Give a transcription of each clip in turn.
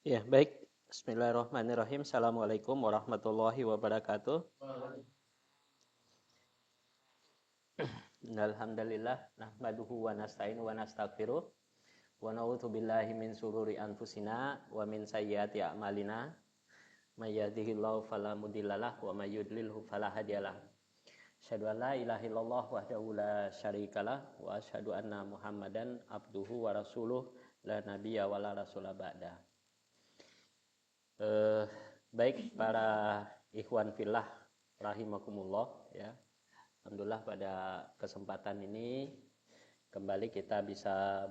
Ya, baik. Bismillahirrahmanirrahim. Assalamualaikum warahmatullahi wabarakatuh. Alhamdulillah, nahmaduhu wa nasta'inu wa nastaghfiruh wa na'udzu billahi min sururi anfusina wa min sayyiati a'malina. May yahdihillahu fala mudhillalah wa may yudlilhu fala hadiyalah. Asyhadu an la ilaha illallah wahdahu la syarikalah wa asyhadu anna Muhammadan abduhu wa rasuluh la nabiyya wa la rasula ba'da. Baik para ikhwan fillah rahimakumullah ya. Alhamdulillah pada kesempatan ini kembali kita bisa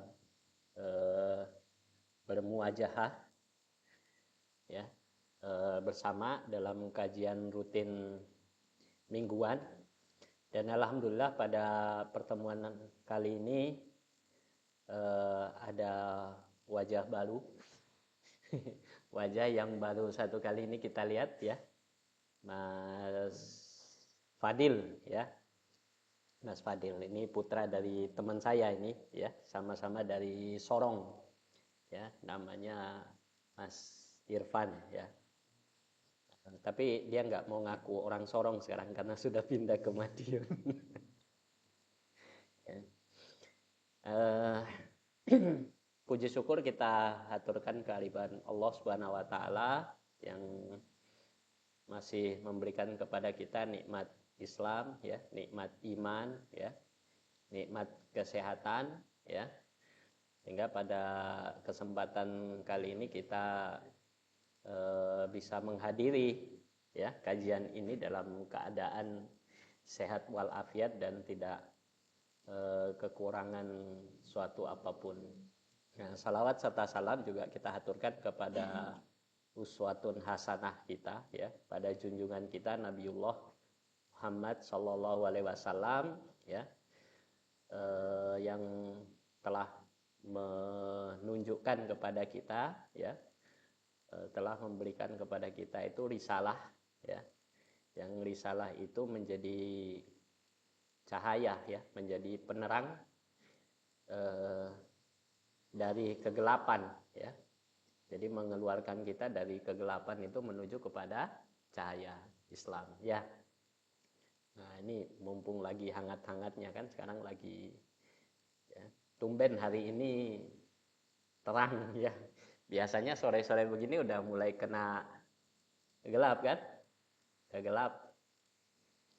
bermuajahah ya bersama dalam kajian rutin mingguan, dan alhamdulillah pada pertemuan kali ini ada wajah baru. Wajah yang baru satu kali ini kita lihat ya, Mas Fadil ya. Mas Fadil ini putra dari teman saya ini ya, sama-sama dari Sorong ya, namanya Mas Irfan ya. Tapi dia nggak mau ngaku orang Sorong sekarang karena sudah pindah ke Madiun. Ya. Puji syukur kita haturkan kehadiran Allah Subhanahu wa taala yang masih memberikan kepada kita nikmat Islam ya, nikmat iman ya, nikmat kesehatan ya. Sehingga pada kesempatan kali ini kita bisa menghadiri ya kajian ini dalam keadaan sehat walafiat dan tidak kekurangan suatu apapun. Nah, salawat serta salam juga kita haturkan kepada uswatun hasanah kita ya, pada junjungan kita Nabiullah Muhammad sallallahu alaihi wasallam ya, yang telah menunjukkan kepada kita ya, telah memberikan kepada kita itu risalah ya, yang risalah itu menjadi cahaya ya, menjadi penerang dari kegelapan ya. Jadi mengeluarkan kita dari kegelapan itu menuju kepada cahaya Islam ya. Nah, ini mumpung lagi hangat-hangatnya kan, sekarang lagi ya, tumben hari ini terang ya. Biasanya sore-sore begini udah mulai kena gelap kan? Udah gelap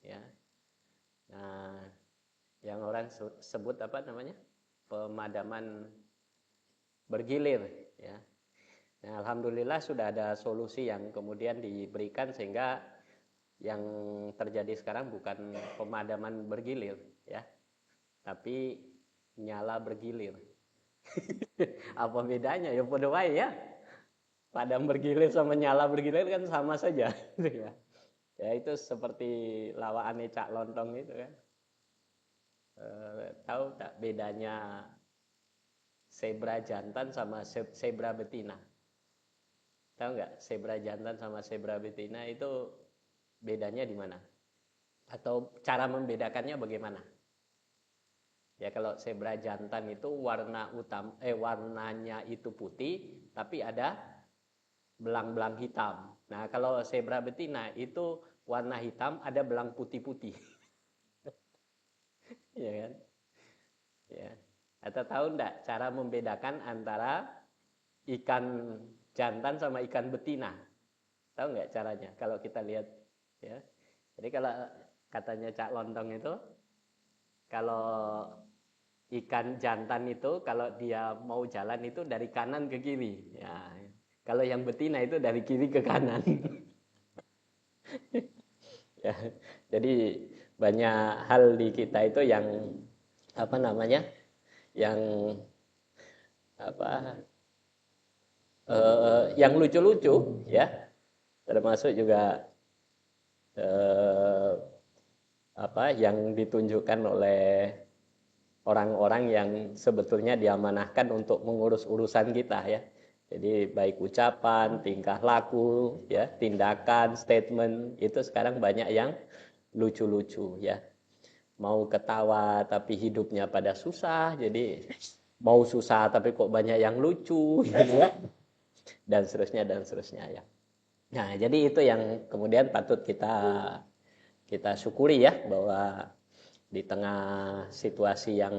ya. Nah, yang orang sebut apa namanya? Pemadaman bergilir ya. Nah, alhamdulillah sudah ada solusi yang kemudian diberikan sehingga yang terjadi sekarang bukan pemadaman bergilir ya, tapi nyala bergilir. Apa bedanya? Ya bodoh wae ya. Padam bergilir sama nyala bergilir kan sama saja ya. Ya itu seperti lawaane Cak Lontong itu kan. Tahu tak bedanya zebra jantan sama zebra betina? Tahu nggak zebra jantan sama zebra betina itu bedanya di mana? Atau cara membedakannya bagaimana? Ya kalau zebra jantan itu warnanya itu putih tapi ada belang-belang hitam. Nah, kalau zebra betina itu warna hitam ada belang putih-putih. Ya kan? Ya. Atau tahu enggak cara membedakan antara ikan jantan sama ikan betina? Tahu enggak caranya? Kalau kita lihat ya. Jadi kalau katanya Cak Lontong itu, kalau ikan jantan itu kalau dia mau jalan itu dari kanan ke kiri. Ya. Kalau yang betina itu dari kiri ke kanan. Ya. Jadi banyak hal di kita itu yang apa namanya? Yang apa yang lucu-lucu ya, termasuk juga yang ditunjukkan oleh orang-orang yang sebetulnya diamanahkan untuk mengurus urusan kita ya. Jadi baik ucapan, tingkah laku ya, tindakan, statement itu sekarang banyak yang lucu-lucu ya. Mau ketawa tapi hidupnya pada susah, jadi mau susah tapi kok banyak yang lucu gitu ya. dan seterusnya ya. Nah, jadi itu yang kemudian patut kita syukuri ya, bahwa di tengah situasi yang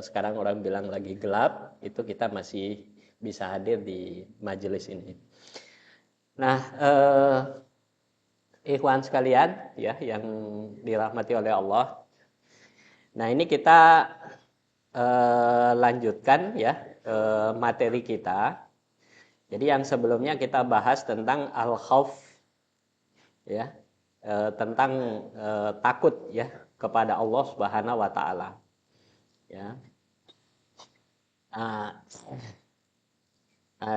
sekarang orang bilang lagi gelap, itu kita masih bisa hadir di majelis ini. Nah, ikhwan sekalian ya yang dirahmati oleh Allah. Nah, ini kita lanjutkan ya materi kita. Jadi yang sebelumnya kita bahas tentang al-khauf ya, tentang takut ya kepada Allah Subhanahu wa taala. Ya.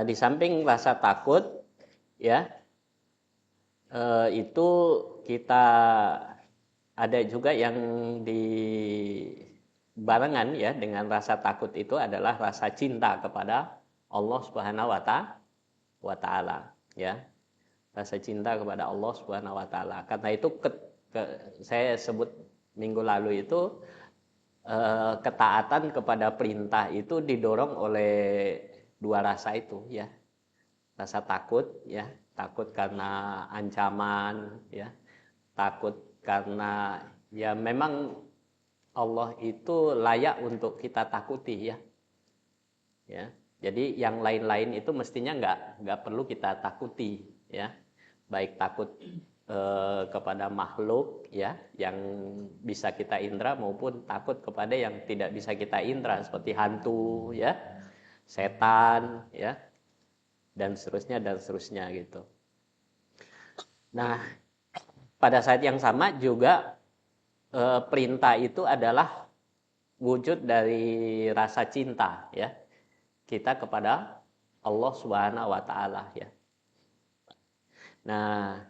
Di samping rasa takut ya, itu kita ada juga yang barengan ya dengan rasa takut itu adalah rasa cinta kepada Allah Subhanahu wa taala ya. Rasa cinta kepada Allah Subhanahu wa taala. Karena itu saya sebut minggu lalu itu ketaatan kepada perintah itu didorong oleh dua rasa itu ya. Rasa takut ya, takut karena ancaman ya, takut karena ya memang Allah itu layak untuk kita takuti ya. Ya. Jadi yang lain-lain itu mestinya nggak perlu kita takuti ya. Baik takut kepada makhluk ya yang bisa kita indra, maupun takut kepada yang tidak bisa kita indra seperti hantu ya, setan ya, dan seterusnya gitu. Nah, pada saat yang sama juga perintah itu adalah wujud dari rasa cinta ya kita kepada Allah Subhanahu wa taala ya. Nah,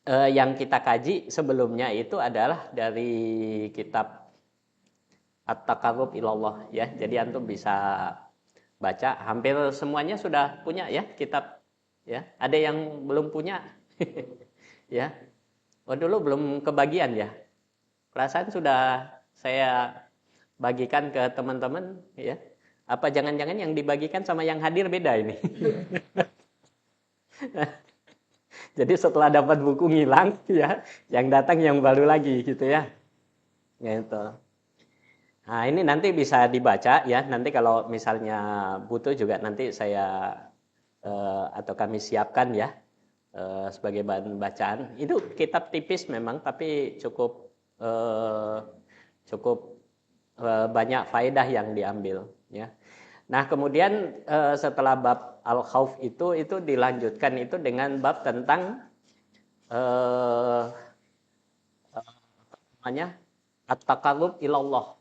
yang kita kaji sebelumnya itu adalah dari kitab At-Taqarrub Ilallah ya. Jadi antum bisa baca, hampir semuanya sudah punya ya kitab ya. Ada yang belum punya ya. Oh, dulu belum kebagian ya. Perasaan sudah saya bagikan ke teman-teman ya. Apa jangan-jangan yang dibagikan sama yang hadir beda ini? Jadi setelah dapat buku ngilang ya, yang datang yang baru lagi gitu ya. Gitu. Nah, ini nanti bisa dibaca ya. Nanti kalau misalnya butuh juga nanti saya atau kami siapkan ya sebagai bahan bacaan. Itu kitab tipis memang, tapi cukup banyak faedah yang diambil ya. Nah, kemudian setelah bab al-khauf itu dilanjutkan itu dengan bab tentang namanya at-taqarrub ilallah.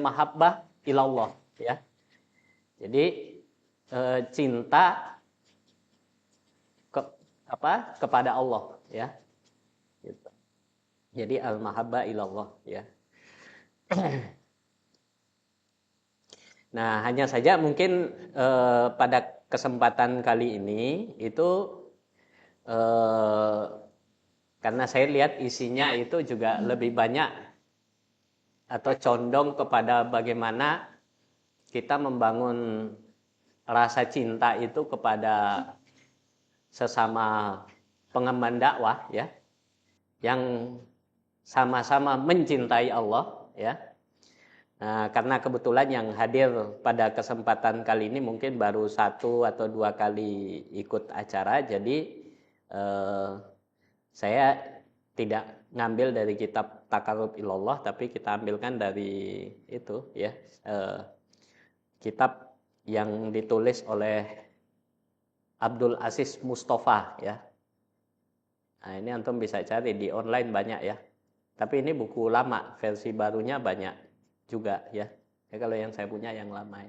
Mahabbah ilallah ya. Jadi cinta kepada Allah ya. Gitu. Jadi al-mahabbah ilallah ya. Nah, hanya saja mungkin pada kesempatan kali ini itu karena saya lihat isinya itu juga lebih banyak atau condong kepada bagaimana kita membangun rasa cinta itu kepada sesama pengemban dakwah ya, yang sama-sama mencintai Allah ya. Nah, karena kebetulan yang hadir pada kesempatan kali ini mungkin baru 1 atau 2 kali ikut acara, jadi saya tidak ngambil dari kitab Taqarrub Ilallah, tapi kita ambilkan dari itu ya, kitab yang ditulis oleh Abdul Aziz Mustafa ya. Nah, ini antum bisa cari di online banyak ya. Tapi ini buku lama, versi barunya banyak juga ya. Kalau yang saya punya yang lama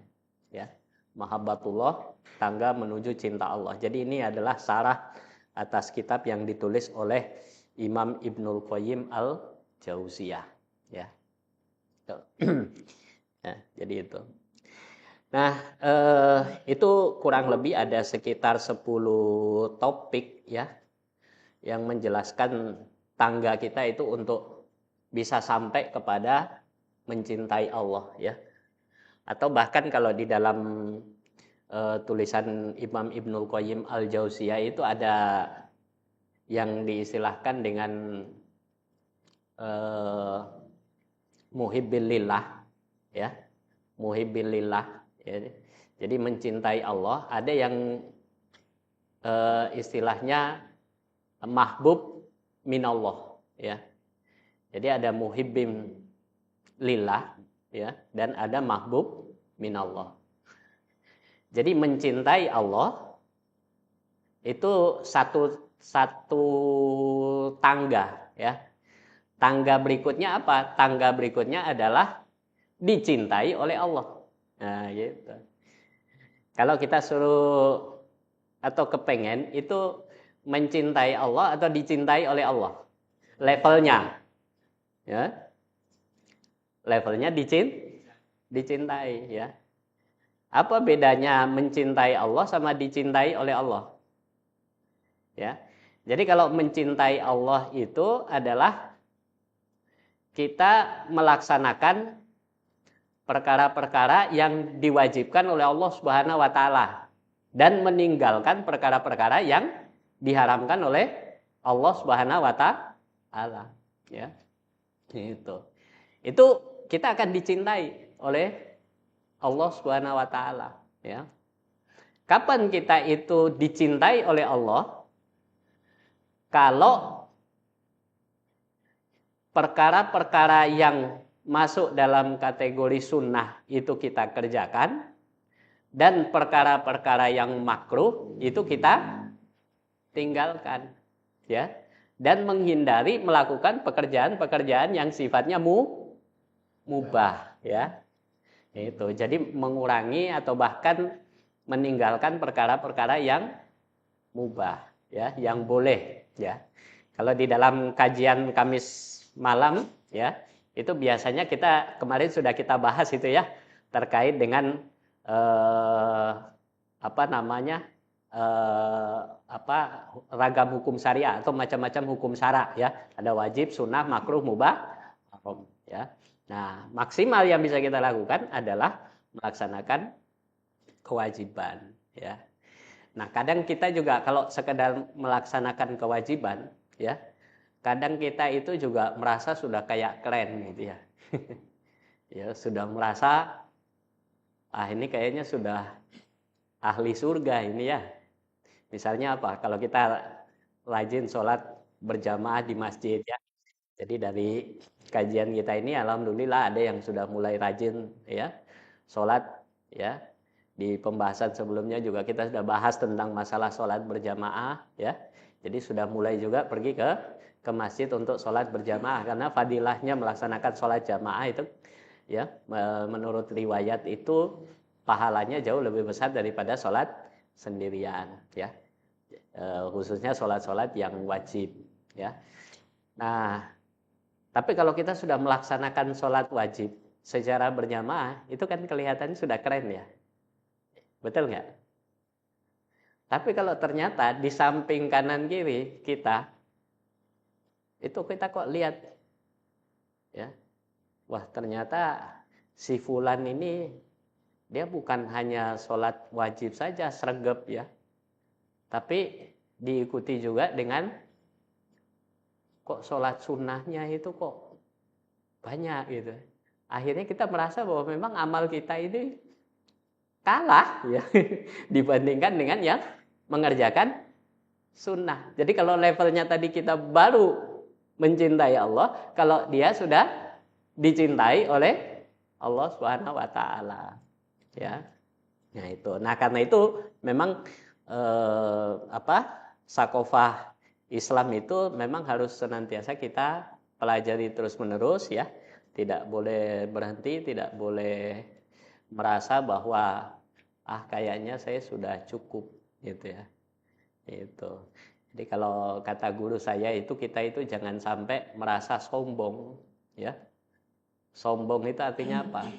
ya. Mahabbatullah, tangga menuju cinta Allah. Jadi ini adalah sarah atas kitab yang ditulis oleh Imam Ibnul Qayyim Al-Jauziyah ya. Ya, jadi itu. Nah, itu kurang lebih ada sekitar 10 topik ya yang menjelaskan tangga kita itu untuk bisa sampai kepada mencintai Allah ya. Atau bahkan kalau di dalam tulisan Imam Ibnul Qayyim Al-Jauziyah itu ada yang diistilahkan dengan muhibbil lillah, ya, muhibbil lillah, ya. Jadi mencintai Allah. Ada yang istilahnya mahbub minallah, ya. Jadi ada muhibbim lillah, ya, dan ada mahbub minallah. Jadi mencintai Allah itu satu tangga, ya. Tangga berikutnya apa? Tangga berikutnya adalah dicintai oleh Allah. Nah, gitu. Kalau kita suruh atau kepengen itu mencintai Allah atau dicintai oleh Allah, levelnya, ya, levelnya dicintai, ya. Apa bedanya mencintai Allah sama dicintai oleh Allah? Ya. Jadi kalau mencintai Allah itu adalah kita melaksanakan perkara-perkara yang diwajibkan oleh Allah Subhanahu wa taala dan meninggalkan perkara-perkara yang diharamkan oleh Allah Subhanahu wa taala, ya. Itu kita akan dicintai oleh Allah Subhanahu wa taala, ya. Kapan kita itu dicintai oleh Allah? Kalau perkara-perkara yang masuk dalam kategori sunnah itu kita kerjakan, dan perkara-perkara yang makruh itu kita tinggalkan, ya. Dan menghindari melakukan pekerjaan-pekerjaan yang sifatnya mubah, ya. Itu. Jadi mengurangi atau bahkan meninggalkan perkara-perkara yang mubah, ya, yang boleh, ya. Kalau di dalam kajian Kamis malam, ya, itu biasanya kita kemarin sudah kita bahas itu, ya, terkait dengan ragam hukum syariah atau macam-macam hukum syara, ya. Ada wajib, sunnah, makruh, mubah, haram, ya. Nah, maksimal yang bisa kita lakukan adalah melaksanakan kewajiban, ya. Nah, kadang kita juga kalau sekedar melaksanakan kewajiban, ya, kadang kita itu juga merasa sudah kayak keren gitu, ya. Ya, sudah merasa ini kayaknya sudah ahli surga ini, ya. Misalnya apa? Kalau kita rajin sholat berjamaah di masjid, ya. Jadi dari kajian kita ini alhamdulillah ada yang sudah mulai rajin, ya, sholat, ya. Di pembahasan sebelumnya juga kita sudah bahas tentang masalah sholat berjamaah, ya. Jadi sudah mulai juga pergi ke masjid untuk sholat berjamaah karena fadilahnya melaksanakan sholat jamaah itu, ya, menurut riwayat itu pahalanya jauh lebih besar daripada sholat sendirian, ya. Khususnya sholat-sholat yang wajib, ya. Nah, tapi kalau kita sudah melaksanakan sholat wajib secara berjamaah, itu kan kelihatannya sudah keren, ya. Betul nggak? Tapi kalau ternyata di samping kanan kiri kita, itu kita kok lihat, ya, wah ternyata si fulan ini dia bukan hanya sholat wajib saja sregep, ya, tapi diikuti juga dengan kok sholat sunnahnya itu kok banyak gitu. Akhirnya kita merasa bahwa memang amal kita ini kalah, ya, dibandingkan dengan yang mengerjakan sunnah. Jadi kalau levelnya tadi kita baru mencintai Allah, kalau dia sudah dicintai oleh Allah Subhanahu wa taala, ya. Nah itu. Nah karena itu memang sakofah Islam itu memang harus senantiasa kita pelajari terus-menerus, ya. Tidak boleh berhenti, tidak boleh merasa bahwa kayaknya saya sudah cukup gitu, ya. Itu. Jadi kalau kata guru saya itu kita itu jangan sampai merasa sombong, ya. Sombong itu artinya apa?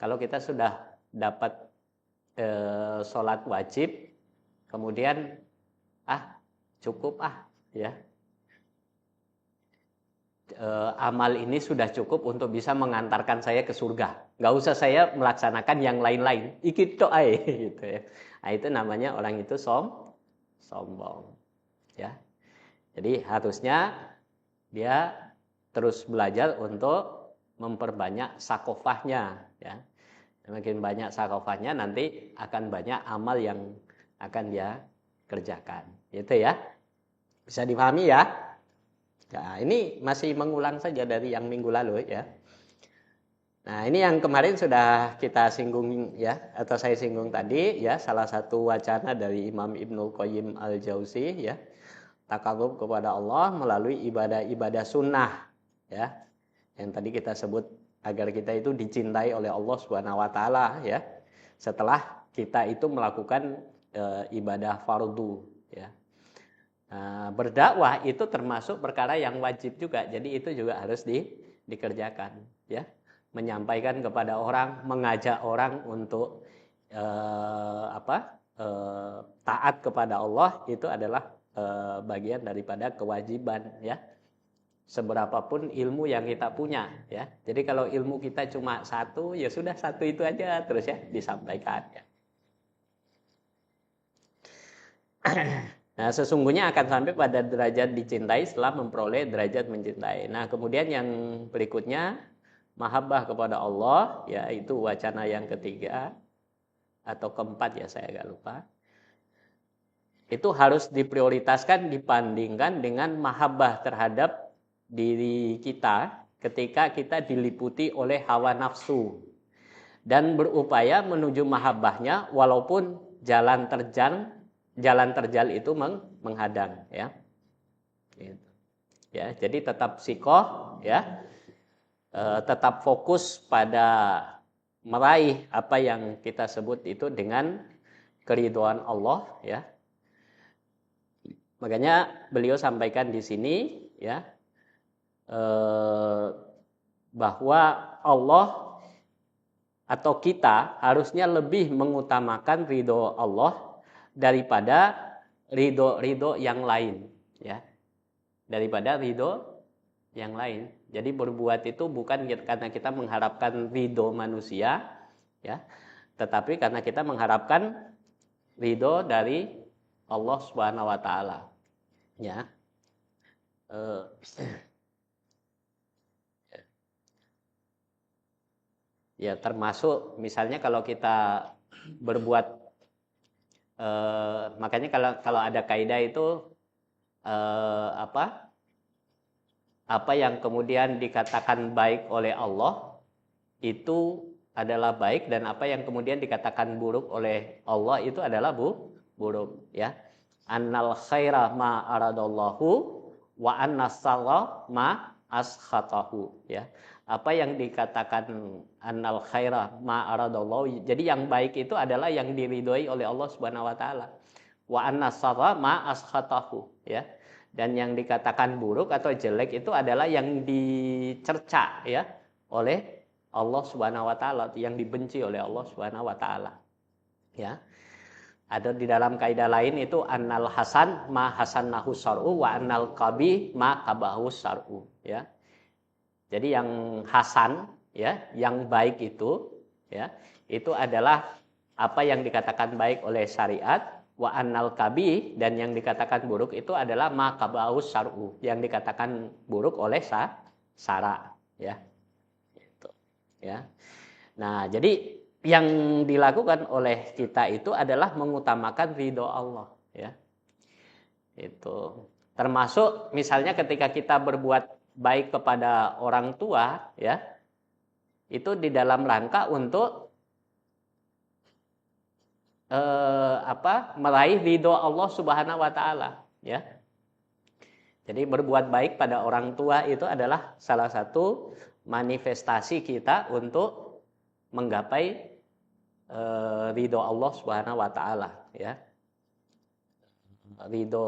Kalau kita sudah dapat sholat wajib, kemudian cukup, ya. amal ini sudah cukup untuk bisa mengantarkan saya ke surga. Nggak usah saya melaksanakan yang lain-lain. Ikut doa gitu ya. Nah, itu namanya orang itu sombong. Ya. Jadi harusnya dia terus belajar untuk memperbanyak sakofahnya. Ya. Semakin banyak sakofahnya nanti akan banyak amal yang akan dia kerjakan. Itu ya. Bisa dipahami ya? Nah, ini masih mengulang saja dari yang minggu lalu ya. Nah, ini yang kemarin sudah kita singgung ya, atau saya singgung tadi ya, salah satu wacana dari Imam Ibnul Qayyim Al-Jauzi ya, takarrub kepada Allah melalui ibadah-ibadah sunnah ya. Yang tadi kita sebut agar kita itu dicintai oleh Allah Subhanahu wa taala ya. Setelah kita itu melakukan ibadah fardu ya. Nah, berdakwah itu termasuk perkara yang wajib juga. Jadi itu juga harus dikerjakan, ya. Menyampaikan kepada orang, mengajak orang untuk taat kepada Allah itu adalah bagian daripada kewajiban, ya. Seberapapun ilmu yang kita punya, ya. Jadi kalau ilmu kita cuma satu, ya sudah satu itu aja terus ya disampaikan, ya. Nah, sesungguhnya akan sampai pada derajat dicintai setelah memperoleh derajat mencintai. Nah, kemudian yang berikutnya, mahabbah kepada Allah, ya itu wacana yang ketiga atau keempat ya, saya agak lupa. Itu harus diprioritaskan dibandingkan dengan mahabbah terhadap diri kita ketika kita diliputi oleh hawa nafsu. Dan berupaya menuju mahabbahnya walaupun jalan terjal itu menghadang ya. Ya, jadi tetap sikoh ya. Tetap fokus pada meraih apa yang kita sebut itu dengan keridhaan Allah ya. Makanya beliau sampaikan di sini ya bahwa Allah atau kita harusnya lebih mengutamakan ridho Allah daripada ridho yang lain ya, daripada ridho yang lain. Jadi berbuat itu bukan karena kita mengharapkan ridho manusia ya, tetapi karena kita mengharapkan ridho dari Allah Subhanahu wa taala ya. Ya termasuk misalnya kalau kita berbuat makanya kalau ada kaidah itu apa yang kemudian dikatakan baik oleh Allah itu adalah baik, dan apa yang kemudian dikatakan buruk oleh Allah itu adalah buruk ya. Annal khaira ma aradallahu wa annas sarra ma askhatahu ya. Apa yang dikatakan annal khaira ma aradallahu, jadi yang baik itu adalah yang diridhoi oleh Allah Subhanahu wa taala. Wa annas sarra ma askhatahu ya. Dan yang dikatakan buruk atau jelek itu adalah yang dicerca ya oleh Allah Subhanahu wa taala, yang dibenci oleh Allah Subhanahu wa taala. Ya. Ada di dalam kaidah lain itu annal hasan ma hasannahu syar'u wa annal qabih ma qabahu syar'u ya. Jadi yang hasan ya, yang baik itu ya, itu adalah apa yang dikatakan baik oleh syariat, wa annal kabih, dan yang dikatakan buruk itu adalah ma qabahu syar'u, yang dikatakan buruk oleh syara ya. Itu ya. Nah, jadi yang dilakukan oleh kita itu adalah mengutamakan ridho Allah ya. Itu termasuk misalnya ketika kita berbuat baik kepada orang tua ya, itu di dalam rangka untuk meraih ridho Allah Subhanahu wa taala ya. Jadi berbuat baik pada orang tua itu adalah salah satu manifestasi kita untuk menggapai ridho Allah Subhanahu wa taala ya. Ridho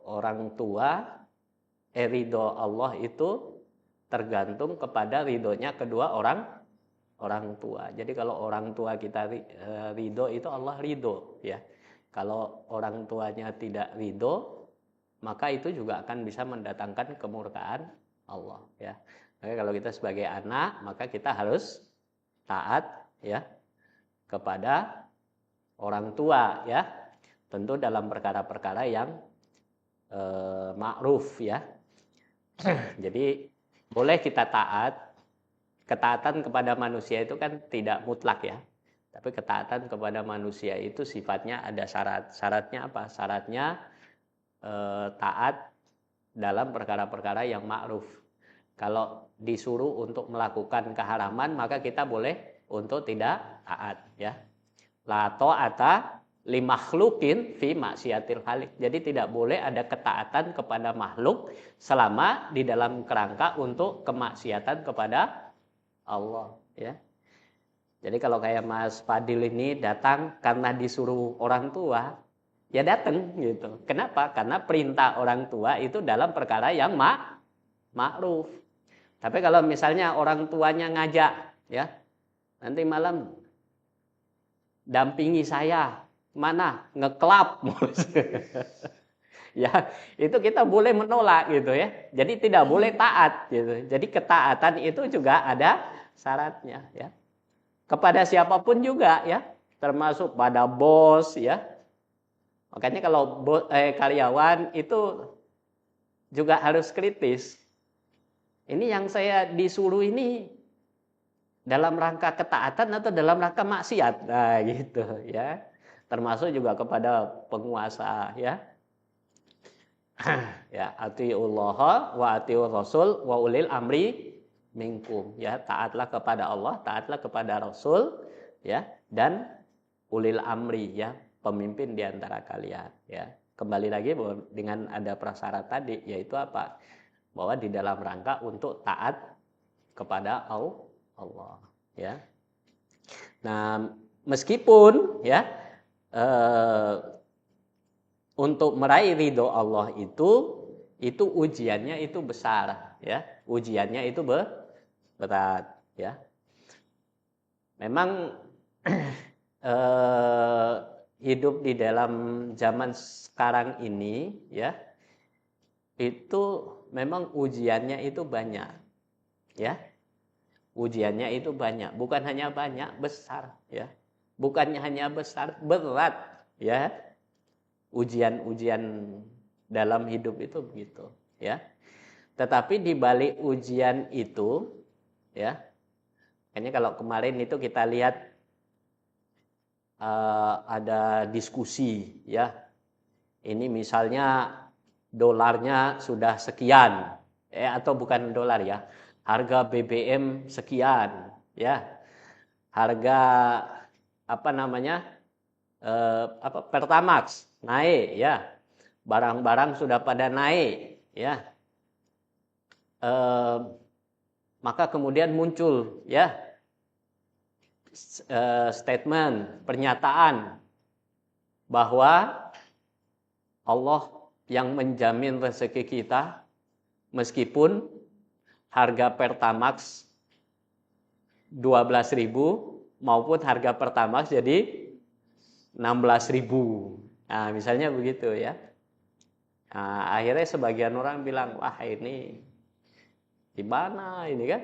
orang tua ridho Allah itu tergantung kepada ridhonya kedua orang tua. Jadi kalau orang tua kita ridho itu Allah ridho ya. Kalau orang tuanya tidak ridho, maka itu juga akan bisa mendatangkan kemurkaan Allah, ya. Maka kalau kita sebagai anak, maka kita harus taat, ya, kepada orang tua, ya. Tentu dalam perkara-perkara yang ma'ruf, ya. Jadi boleh kita taat. Ketaatan kepada manusia itu kan tidak mutlak, ya. Tapi ketaatan kepada manusia itu sifatnya ada syarat. Syaratnya apa? Syaratnya taat dalam perkara-perkara yang ma'ruf. Kalau disuruh untuk melakukan keharaman, maka kita boleh untuk tidak taat, ya. La ta'ata li makhlukin fi maksiatil khaliq. Jadi tidak boleh ada ketaatan kepada makhluk selama di dalam kerangka untuk kemaksiatan kepada Allah, ya. Jadi kalau kayak Mas Fadil ini datang karena disuruh orang tua, ya datang gitu. Kenapa? Karena perintah orang tua itu dalam perkara yang ma'ruf. Tapi kalau misalnya orang tuanya ngajak, ya, nanti malam dampingi saya, mana ngeklap, ya, itu kita boleh menolak gitu, ya. Jadi tidak boleh taat gitu. Jadi ketaatan itu juga ada syaratnya, ya. Kepada siapapun juga, ya, termasuk pada bos, ya. Makanya kalau karyawan itu juga harus kritis. Ini yang saya disuruh ini dalam rangka ketaatan atau dalam rangka maksiat, nah gitu, ya. Termasuk juga kepada penguasa, ya. Ya, atiullaha wa atiur rasul wa ulil amri minkum, ya. Taatlah kepada Allah, taatlah kepada Rasul, ya, dan ulil amri, ya, pemimpin di antara kalian, ya. Kembali lagi bahwa dengan ada prasyarat tadi, yaitu apa? Bahwa di dalam rangka untuk taat kepada Allah, ya. Nah, meskipun, ya, untuk meraih ridho Allah itu ujiannya itu besar, ya. Ujiannya itu berat, ya. Memang hidup di dalam zaman sekarang ini, ya, itu memang ujiannya itu banyak, ya. Ujiannya itu banyak, bukan hanya banyak, besar, ya. Bukannya hanya besar, berat, ya. Ujian-ujian dalam hidup itu begitu, ya. Tetapi di balik ujian itu, ya, kayaknya kalau kemarin itu kita lihat ada diskusi, ya. Ini misalnya dolarnya sudah sekian, atau bukan dolar, ya. Harga BBM sekian, ya. Harga apa namanya? Pertamax naik, ya. Barang-barang sudah pada naik, ya. Maka kemudian muncul, ya, statement, pernyataan bahwa Allah yang menjamin rezeki kita meskipun harga Pertamax 12.000 maupun harga Pertamax jadi 16.000. Nah, misalnya begitu, ya. Nah, akhirnya sebagian orang bilang, wah ini gimana ini kan?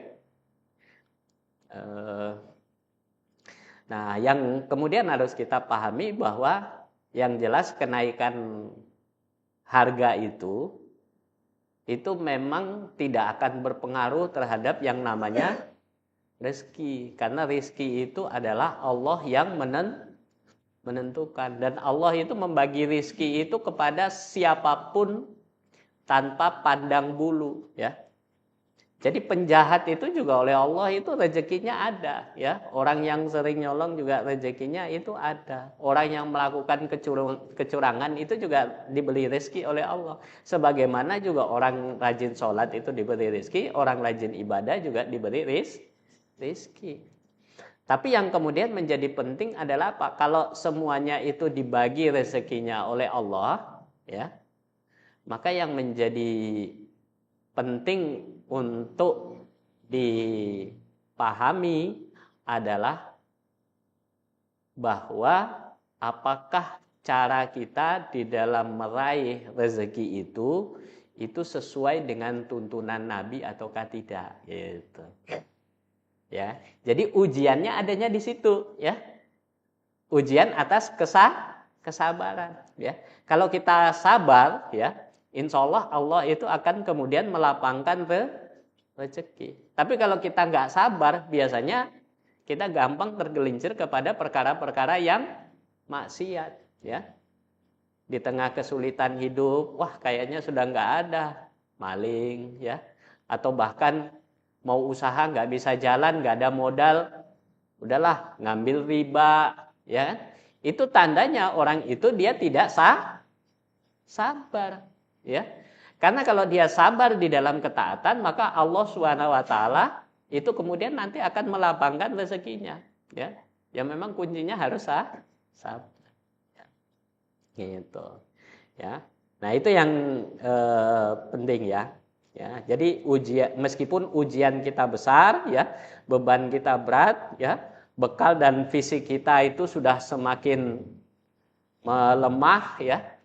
Nah, yang kemudian harus kita pahami bahwa yang jelas kenaikan harga itu memang tidak akan berpengaruh terhadap yang namanya rezeki. Karena rezeki itu adalah Allah yang menentukan. Dan Allah itu membagi rezeki itu kepada siapapun tanpa pandang bulu, ya. Jadi penjahat itu juga oleh Allah itu rezekinya ada, ya. Orang yang sering nyolong juga rezekinya itu ada. Orang yang melakukan kecurangan itu juga diberi rezeki oleh Allah. Sebagaimana juga orang rajin sholat itu diberi rezeki, orang rajin ibadah juga diberi rezeki. Tapi yang kemudian menjadi penting adalah apa? Kalau semuanya itu dibagi rezekinya oleh Allah, ya, maka yang menjadi penting untuk dipahami adalah bahwa apakah cara kita di dalam meraih rezeki itu sesuai dengan tuntunan Nabi ataukah tidak, gitu. Ya, jadi ujiannya adanya di situ, ya. Ujian atas kesabaran, ya. Kalau kita sabar, ya, insya Allah itu akan kemudian melapangkan rezeki. Tapi kalau kita nggak sabar, biasanya kita gampang tergelincir kepada perkara-perkara yang maksiat, ya. Di tengah kesulitan hidup, wah kayaknya sudah nggak ada maling, ya, atau bahkan mau usaha nggak bisa jalan, nggak ada modal, udahlah ngambil riba, ya. Itu tandanya orang itu dia tidak sabar, ya. Karena kalau dia sabar di dalam ketaatan, maka Allah SWT itu kemudian nanti akan melapangkan rezekinya, ya. Ya memang kuncinya harus sabar. Gitu, ya. Nah itu yang penting, ya. Ya, jadi meskipun ujian kita besar, ya, beban kita berat, ya, bekal dan fisik kita itu sudah semakin melemah, ya,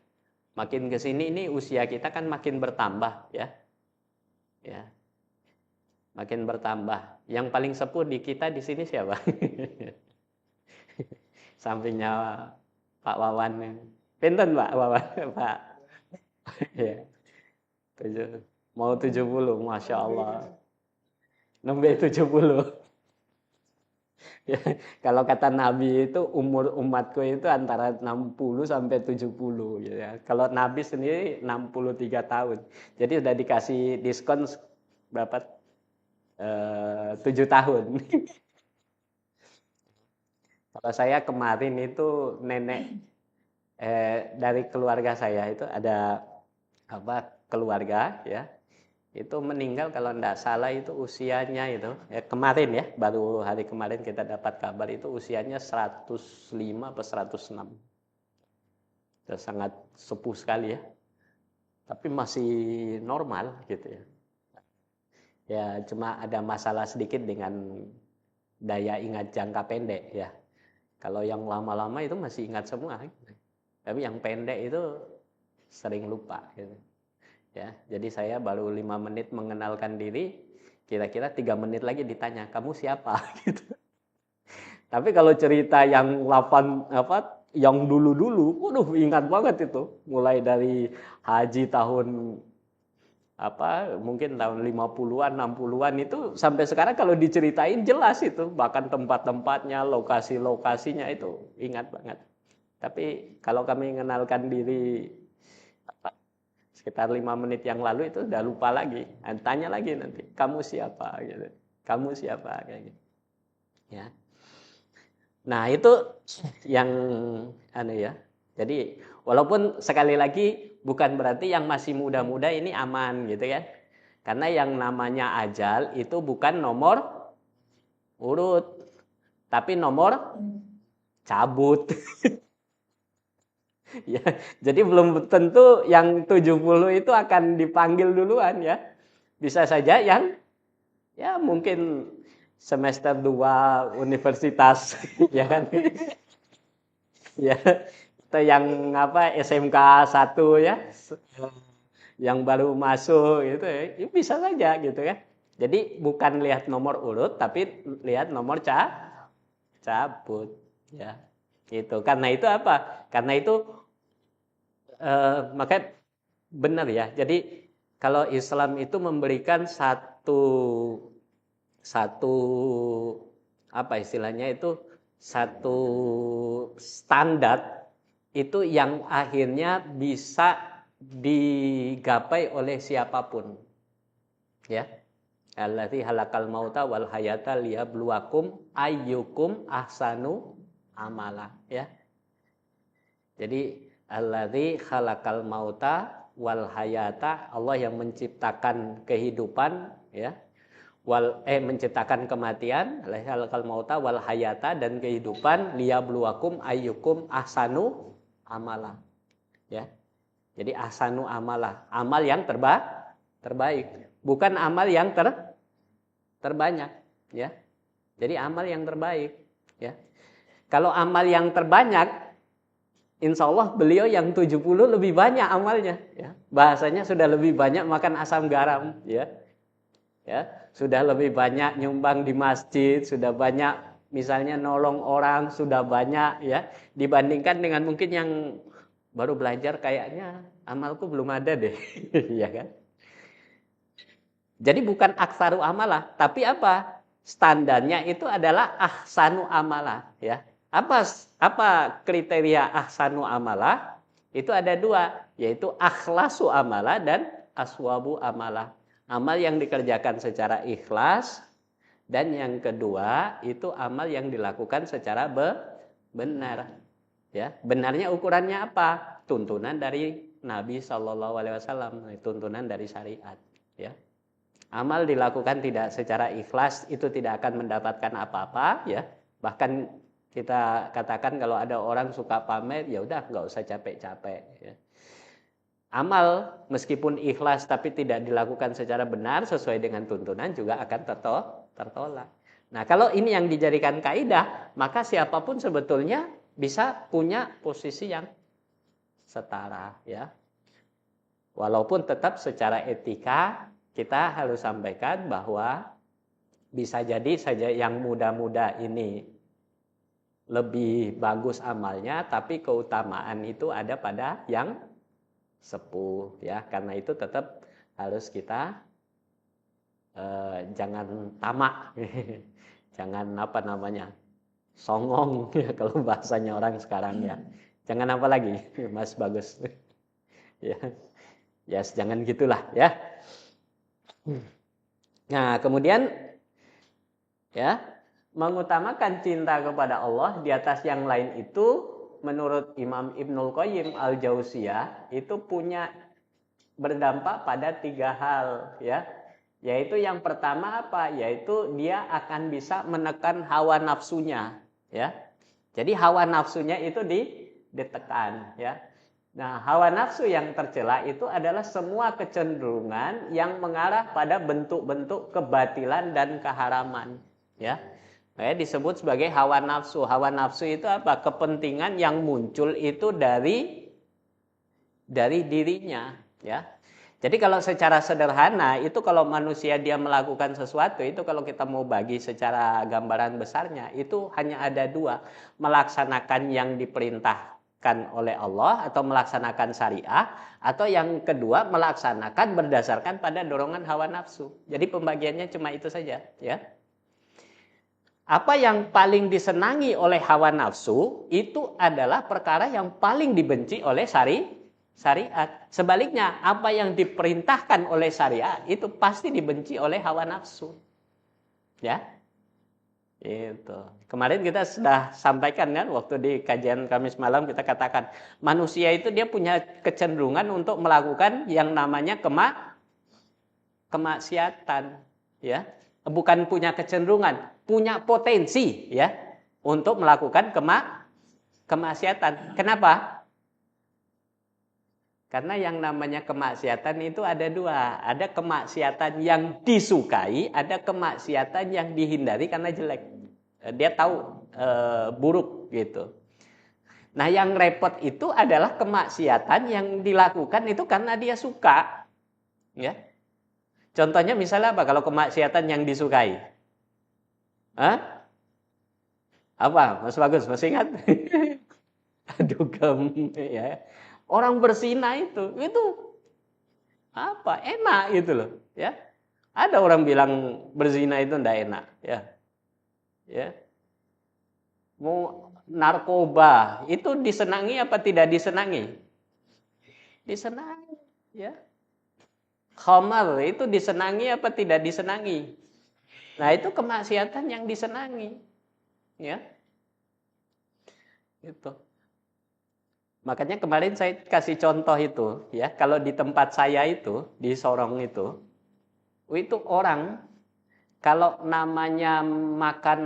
makin ke sini ini usia kita kan makin bertambah, ya, ya, makin bertambah. Yang paling sepuh di kita di sini siapa? Sampingnya Pak Wawan. Pinten Pak Wawan, Pak. Ya. Mau 70, Masya Allah. Nembe 70. Ya, kalau kata Nabi itu umur umatku itu antara 60 sampai 70. Ya. Kalau Nabi sendiri 63 tahun. Jadi sudah dikasih diskon berapa? 7 tahun. Kalau saya kemarin itu nenek dari keluarga saya itu ada keluarga, ya, itu meninggal kalau tidak salah itu usianya itu kemarin, ya, baru hari kemarin kita dapat kabar itu usianya 105 atau 106. Itu sangat sepuh sekali, ya, tapi masih normal gitu, ya. Ya cuma ada masalah sedikit dengan daya ingat jangka pendek, ya. Kalau yang lama-lama itu masih ingat semua, tapi yang pendek itu sering lupa, gitu. Ya, jadi saya baru 5 menit mengenalkan diri, kira-kira 3 menit lagi ditanya, kamu siapa? Gitu. Tapi kalau cerita yang yang dulu-dulu, waduh ingat banget itu. Mulai dari haji tahun mungkin tahun 50-an, 60-an itu sampai sekarang kalau diceritain jelas itu, bahkan tempat-tempatnya, lokasi-lokasinya itu ingat banget. Tapi kalau kami mengenalkan diri sekitar 5 menit yang lalu itu udah lupa lagi. Tanya lagi nanti, kamu siapa? Gitu. Kamu siapa? Kayak gitu. Ya. Nah itu yang ya. Jadi walaupun sekali lagi bukan berarti yang masih muda-muda ini aman, gitu kan? Karena yang namanya ajal itu bukan nomor urut, tapi nomor cabut. Ya, jadi belum tentu yang 70 itu akan dipanggil duluan, ya. Bisa saja yang ya mungkin semester 2 universitas ya kan. Ya, atau yang SMK 1 ya. Yang baru masuk gitu ya. Bisa saja gitu kan. Jadi bukan lihat nomor urut tapi lihat nomor cabut, ya. Gitu. Karena itu apa? Karena itu maka benar, ya. Jadi kalau Islam itu memberikan satu istilahnya itu satu standar itu yang akhirnya bisa digapai oleh siapapun, ya. Allazi halakal mauta wal hayata liyabluwakum ayyukum ahsanu amala, ya. Jadi allazi khalaqal mauta wal hayata, Allah yang menciptakan kehidupan, ya. Menciptakan kematian, allazi khalaqal mauta wal hayata, dan kehidupan, liyabluwakum ayyukum ahsanu amala, ya. Jadi ahsanu amala, amal yang terbaik, bukan amal yang terbanyak, ya. Jadi amal yang terbaik, ya. Kalau amal yang terbanyak insya Allah beliau yang 70 lebih banyak amalnya. Ya. Bahasanya sudah lebih banyak makan asam garam. Ya. Ya, sudah lebih banyak nyumbang di masjid, sudah banyak misalnya nolong orang, sudah banyak ya, dibandingkan dengan mungkin yang baru belajar kayaknya amalku belum ada deh. Ya kan? Jadi bukan aksaru amalah, tapi apa? Standarnya itu adalah ahsanu amalah ya. Apa kriteria ahsanu amalah? Itu ada dua, yaitu akhlasu amalah dan aswabu amalah. Amal yang dikerjakan secara ikhlas, dan yang kedua itu amal yang dilakukan secara benar. Ya, benarnya ukurannya apa? Tuntunan dari Nabi Shallallahu Alaihi Wasallam, tuntunan dari syariat. Ya, amal dilakukan tidak secara ikhlas itu tidak akan mendapatkan apa-apa. Ya, bahkan kita katakan kalau ada orang suka pamer, ya udah nggak usah capek-capek. Ya. Amal meskipun ikhlas tapi tidak dilakukan secara benar sesuai dengan tuntunan juga akan tertolak. Nah, kalau ini yang dijadikan kaidah, maka siapapun sebetulnya bisa punya posisi yang setara ya. Walaupun tetap secara etika kita harus sampaikan bahwa bisa jadi saja yang muda-muda ini lebih bagus amalnya, tapi keutamaan itu ada pada yang sepuh ya. Karena itu tetap harus kita jangan tamak. Jangan apa namanya? Songong ya kalau bahasanya orang sekarang ya. Jangan apa lagi? Mas Bagus. Ya. Ya, jangan gitulah ya. Nah, kemudian ya, mengutamakan cinta kepada Allah di atas yang lain itu menurut Imam Ibnul Qayyim Al-Jauziyah itu punya berdampak pada 3 hal ya. Yaitu yang pertama apa? Yaitu dia akan bisa menekan hawa nafsunya ya. Jadi hawa nafsunya itu ditekan ya. Nah, hawa nafsu yang tercela itu adalah semua kecenderungan yang mengarah pada bentuk-bentuk kebatilan dan keharaman ya. Disebut sebagai hawa nafsu. Hawa nafsu itu apa? Kepentingan yang muncul itu dari dirinya ya. Jadi kalau secara sederhana itu kalau manusia dia melakukan sesuatu itu kalau kita mau bagi secara gambaran besarnya itu hanya ada 2, melaksanakan yang diperintahkan oleh Allah atau melaksanakan syariah, atau yang kedua melaksanakan berdasarkan pada dorongan hawa nafsu. Jadi pembagiannya cuma itu saja ya. Apa yang paling disenangi oleh hawa nafsu itu adalah perkara yang paling dibenci oleh syariat. Sebaliknya, apa yang diperintahkan oleh syariat itu pasti dibenci oleh hawa nafsu. Ya. Itu. Kemarin kita sudah sampaikan kan waktu di kajian Kamis malam kita katakan manusia itu dia punya kecenderungan untuk melakukan yang namanya kemaksiatan, ya. Bukan punya kecenderungan, punya potensi ya untuk melakukan kemaksiatan. Kenapa? Karena yang namanya kemaksiatan itu ada 2. Ada kemaksiatan yang disukai, ada kemaksiatan yang dihindari karena jelek. Dia tahu buruk gitu. Nah, yang repot itu adalah kemaksiatan yang dilakukan itu karena dia suka. Ya. Contohnya misalnya apa? Kalau kemaksiatan yang disukai. Hah? Apa? Mas Bagus, masih ingat? Aduh, ya. Orang berzina itu apa? Enak gitu loh, ya. Ada orang bilang berzina itu enggak enak, ya. Ya. Mau narkoba itu disenangi apa tidak disenangi? Disenangi, ya. Khamar itu disenangi apa tidak disenangi? Nah, itu kemaksiatan yang disenangi. Ya. Itu. Makanya kemarin saya kasih contoh itu, ya. Kalau di tempat saya itu, di Sorong itu orang kalau namanya makan,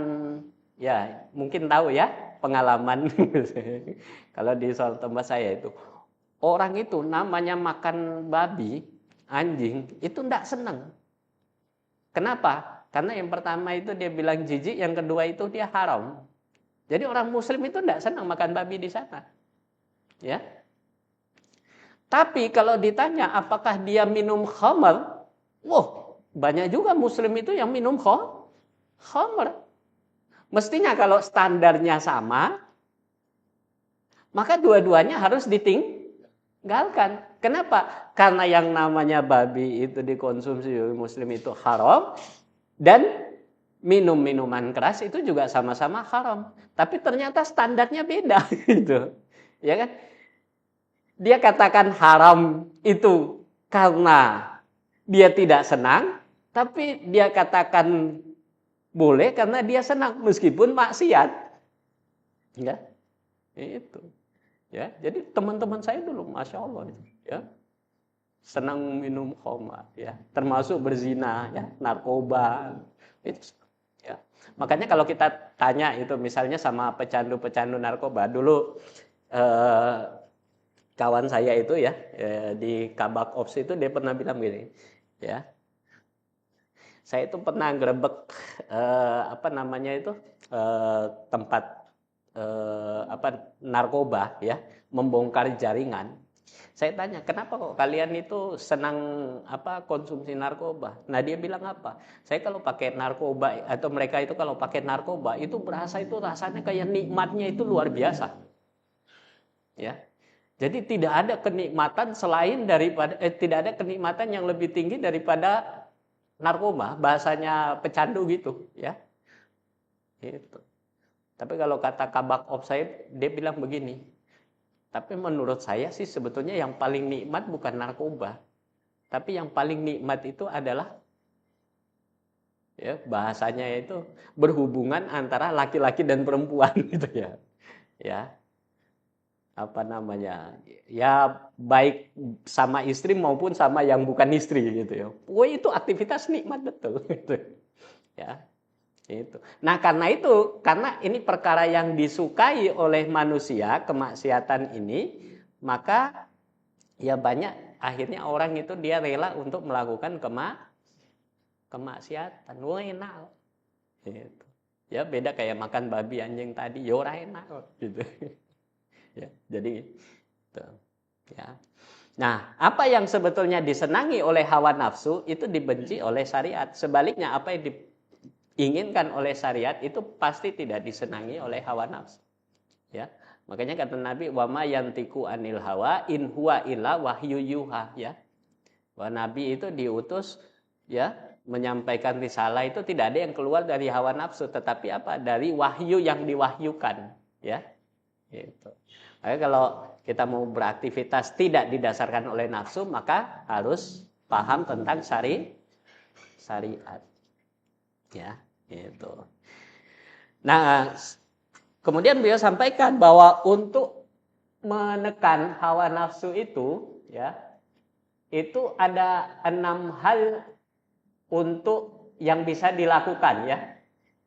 ya mungkin tahu ya pengalaman. Kalau di tempat saya itu, orang itu namanya makan babi, anjing, itu enggak senang. Kenapa? Karena yang pertama itu dia bilang jijik, yang kedua itu dia haram. Jadi orang muslim itu enggak senang makan babi di sana. ya. Tapi kalau ditanya apakah dia minum khamar, wah, banyak juga muslim itu yang minum khamar. Mestinya kalau standarnya sama, maka dua-duanya harus ditinggalkan. Kenapa? Karena yang namanya babi itu dikonsumsi oleh muslim itu haram, dan minum minuman keras itu juga sama-sama haram. Tapi ternyata standarnya beda gitu. Ya kan? Dia katakan haram itu karena dia tidak senang, tapi dia katakan boleh karena dia senang meskipun maksiat. Ya. Itu. Ya, jadi teman-teman saya dulu Masya Allah ya, senang minum khamar ya, termasuk berzina ya, narkoba itu ya. Makanya kalau kita tanya itu misalnya sama pecandu-pecandu narkoba dulu, kawan saya itu ya, di Kabak Ops itu dia pernah bilang gini ya, saya itu pernah grebek apa namanya itu, tempat narkoba ya, membongkar jaringan. Saya tanya, kenapa kok kalian itu senang konsumsi narkoba? Nah dia bilang apa? Saya kalau pakai narkoba, atau mereka itu kalau pakai narkoba itu berasa itu rasanya kayak nikmatnya itu luar biasa. Ya. Jadi tidak ada kenikmatan selain daripada tidak ada kenikmatan yang lebih tinggi daripada narkoba, bahasanya pecandu gitu, ya. Itu. Tapi kalau kata Kabak Ops saya, dia bilang begini, tapi menurut saya sih sebetulnya yang paling nikmat bukan narkoba, tapi yang paling nikmat itu adalah, ya bahasanya itu berhubungan antara laki-laki dan perempuan gitu ya. Ya. Apa namanya? Ya baik sama istri maupun sama yang bukan istri gitu ya. Wah itu aktivitas nikmat betul gitu. Ya. Itu. Nah, karena ini perkara yang disukai oleh manusia, kemaksiatan ini, maka ya banyak akhirnya orang itu dia rela untuk melakukan kemaksiatan. Wah, enak. Gitu. Ya beda kayak makan babi anjing tadi, ya ora enak gitu. Ya, jadi itu. Ya. Nah, apa yang sebetulnya disenangi oleh hawa nafsu itu dibenci oleh syariat. Sebaliknya apa yang diinginkan oleh syariat itu pasti tidak disenangi oleh hawa nafsu. Ya. Makanya kata Nabi, wa ma yantiku anil hawa in huwa illa wahyu yuha, ya. Bahwa Nabi itu diutus ya menyampaikan risalah itu tidak ada yang keluar dari hawa nafsu, tetapi apa? Dari wahyu yang diwahyukan, ya. Gitu. Makanya kalau kita mau beraktivitas tidak didasarkan oleh nafsu, maka harus paham tentang syariat. Ya. Itu. Nah, kemudian beliau sampaikan bahwa untuk menekan hawa nafsu itu, ya, itu ada 6 hal untuk yang bisa dilakukan, ya.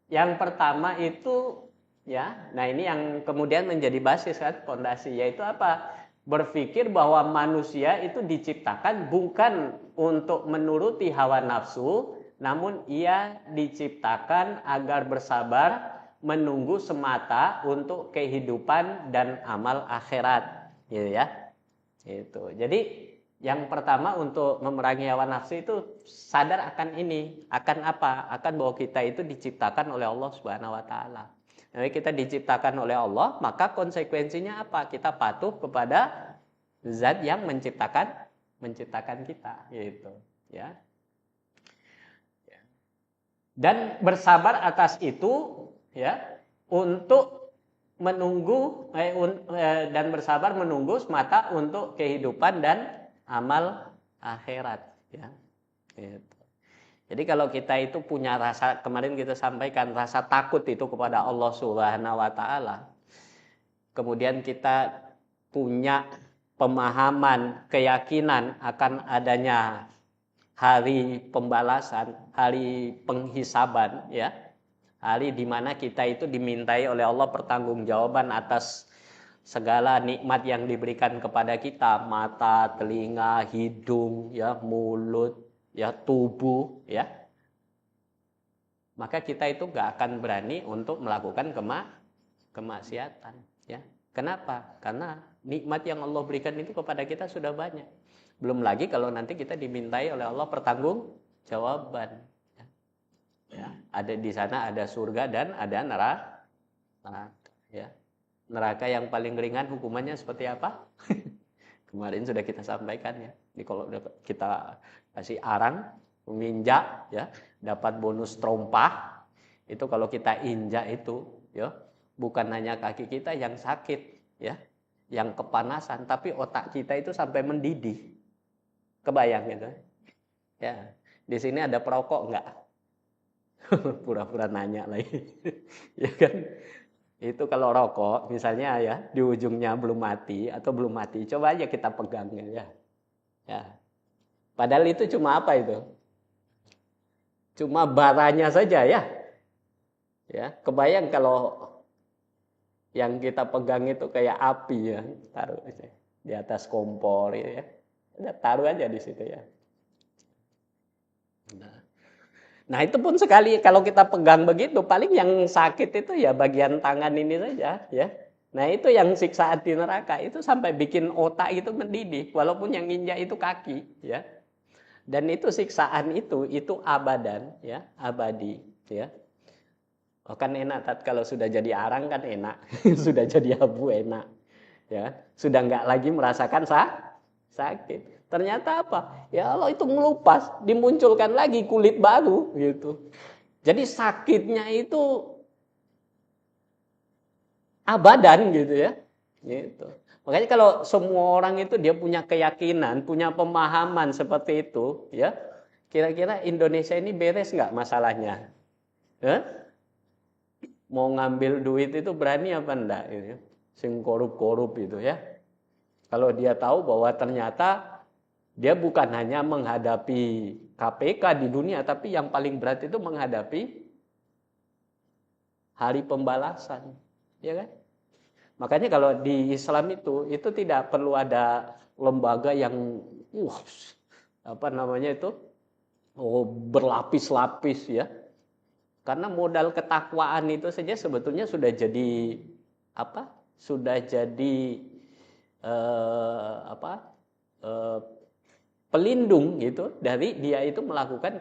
Yang pertama itu, ya, nah ini yang kemudian menjadi basis kan, fondasi, yaitu apa? Berpikir bahwa manusia itu diciptakan bukan untuk menuruti hawa nafsu, namun ia diciptakan agar bersabar menunggu semata untuk kehidupan dan amal akhirat, gitu ya. Itu. Jadi yang pertama untuk memerangi hawa nafsu itu sadar akan ini, akan apa? Akan bahwa kita itu diciptakan oleh Allah Subhanahu wa taala. Nah, kita diciptakan oleh Allah, maka konsekuensinya apa? Kita patuh kepada zat yang menciptakan kita, gitu, ya. Dan bersabar atas itu, ya, untuk menunggu dan bersabar menunggu semata untuk kehidupan dan amal akhirat, ya. Gitu. Jadi kalau kita itu punya rasa, kemarin kita sampaikan rasa takut itu kepada Allah Subhanahu wa taala. Kemudian kita punya pemahaman, keyakinan akan adanya hari pembalasan, hari penghisaban, ya. Hari di mana kita itu dimintai oleh Allah pertanggungjawaban atas segala nikmat yang diberikan kepada kita, mata, telinga, hidung, ya, mulut, ya, tubuh, ya. Maka kita itu gak akan berani untuk melakukan kemaksiatan, ya. Kenapa? Karena nikmat yang Allah berikan itu kepada kita sudah banyak. Belum lagi kalau nanti kita dimintai oleh Allah pertanggungjawaban. Ya, ada di sana ada surga dan ada neraka. Ya. Neraka yang paling ringan hukumannya seperti apa? Kemarin sudah kita sampaikan ya. Jadi kalau kita kasih arang, menginjak, ya, dapat bonus trompah. Itu kalau kita injak itu, ya, bukan hanya kaki kita yang sakit, ya, yang kepanasan, tapi otak kita itu sampai mendidih. Kebayang gitu? Ya, di sini ada perokok enggak? Pura-pura nanya lagi, ya kan? Itu kalau rokok, misalnya ya, di ujungnya belum mati atau belum mati, coba aja kita pegang ya. Ya. Padahal itu cuma apa itu? Cuma baranya saja ya. Ya, kebayang kalau yang kita pegang itu kayak api ya, taruh aja di atas kompor ya. Udah taruh aja di situ ya. Nah itu pun sekali kalau kita pegang begitu, paling yang sakit itu ya bagian tangan ini saja ya. Nah itu yang siksaan di neraka itu sampai bikin otak itu mendidih, walaupun yang injak itu kaki ya. Dan itu siksaan itu abadan ya, abadi ya. Oh kan enak kalau sudah jadi arang kan enak, sudah jadi abu enak ya, sudah nggak lagi merasakan sakit. Ternyata apa? Ya Allah itu melupas, dimunculkan lagi kulit baru gitu. Jadi sakitnya itu abadan gitu ya. Gitu. Makanya kalau semua orang itu dia punya keyakinan, punya pemahaman seperti itu, ya. Kira-kira Indonesia ini beres nggak masalahnya? Mau ngambil duit itu berani apa enggak? Gitu. Sing korup-korup itu ya. Kalau dia tahu bahwa ternyata dia bukan hanya menghadapi KPK di dunia, tapi yang paling berat itu menghadapi hari pembalasan, ya kan? Makanya kalau di Islam itu tidak perlu ada lembaga yang berlapis-lapis ya. Karena modal ketakwaan itu saja sebetulnya sudah jadi pelindung gitu dari dia itu melakukan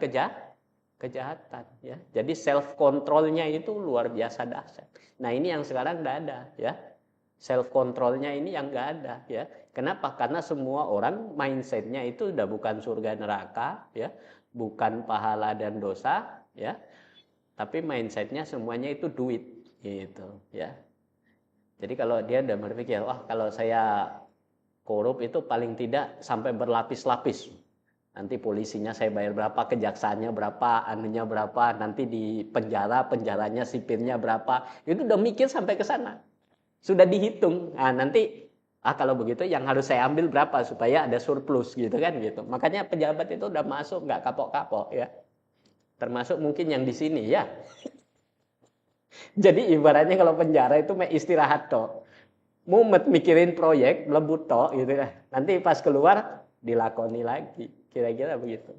kejahatan ya. Jadi self controlnya itu luar biasa dahsyat. Nah ini yang sekarang tidak ada ya. Self controlnya ini yang nggak ada ya. Kenapa? Karena semua orang mindsetnya itu udah bukan surga neraka ya, bukan pahala dan dosa ya, tapi mindsetnya semuanya itu duit gitu ya. Jadi kalau dia udah berpikir, wah kalau saya korup itu paling tidak sampai berlapis-lapis. Nanti polisinya saya bayar berapa, kejaksaannya berapa, anunya berapa, nanti di penjaranya sipirnya berapa. Itu udah mikir sampai ke sana. Sudah dihitung. Nah, nanti kalau begitu yang harus saya ambil berapa supaya ada surplus gitu kan gitu. Makanya pejabat itu udah masuk nggak kapok-kapok ya. Termasuk mungkin yang di sini ya. Jadi ibaratnya kalau penjara itu istirahat toh. Mumet mikirin proyek, melebut toh gitu kan. Nanti pas keluar dilakoni lagi. Kira-kira begitu.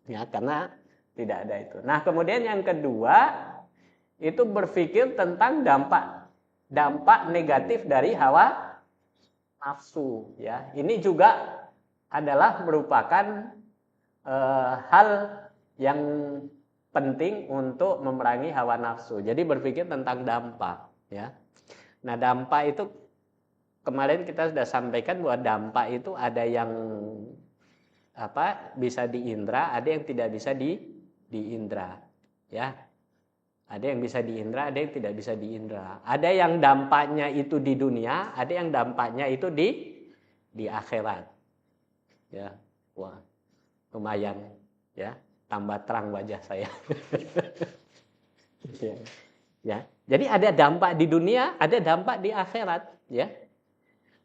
Ya, karena tidak ada itu. Nah, kemudian yang kedua itu berpikir tentang dampak negatif dari hawa nafsu ya. Ini juga adalah merupakan hal yang penting untuk memerangi hawa nafsu. Jadi berpikir tentang dampak ya. Nah, dampak itu kemarin kita sudah sampaikan bahwa dampak itu ada yang bisa diindra, ada yang tidak bisa diindra ya. Ada yang bisa diindra, ada yang tidak bisa diindra. Ada yang dampaknya itu di dunia, ada yang dampaknya itu di akhirat. Ya, wah, lumayan, ya, tambah terang wajah saya. Ya, jadi ada dampak di dunia, ada dampak di akhirat. Ya,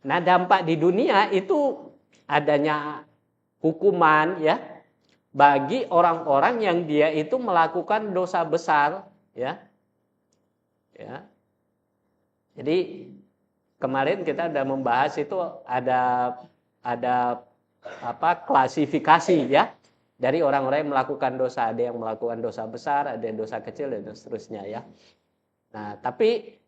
nah dampak di dunia itu adanya hukuman, ya, bagi orang-orang yang dia itu melakukan dosa besar. Ya. Jadi kemarin kita sudah membahas itu ada klasifikasi ya dari orang-orang yang melakukan dosa. Ada yang melakukan dosa besar, ada yang dosa kecil dan seterusnya ya. Nah, tapi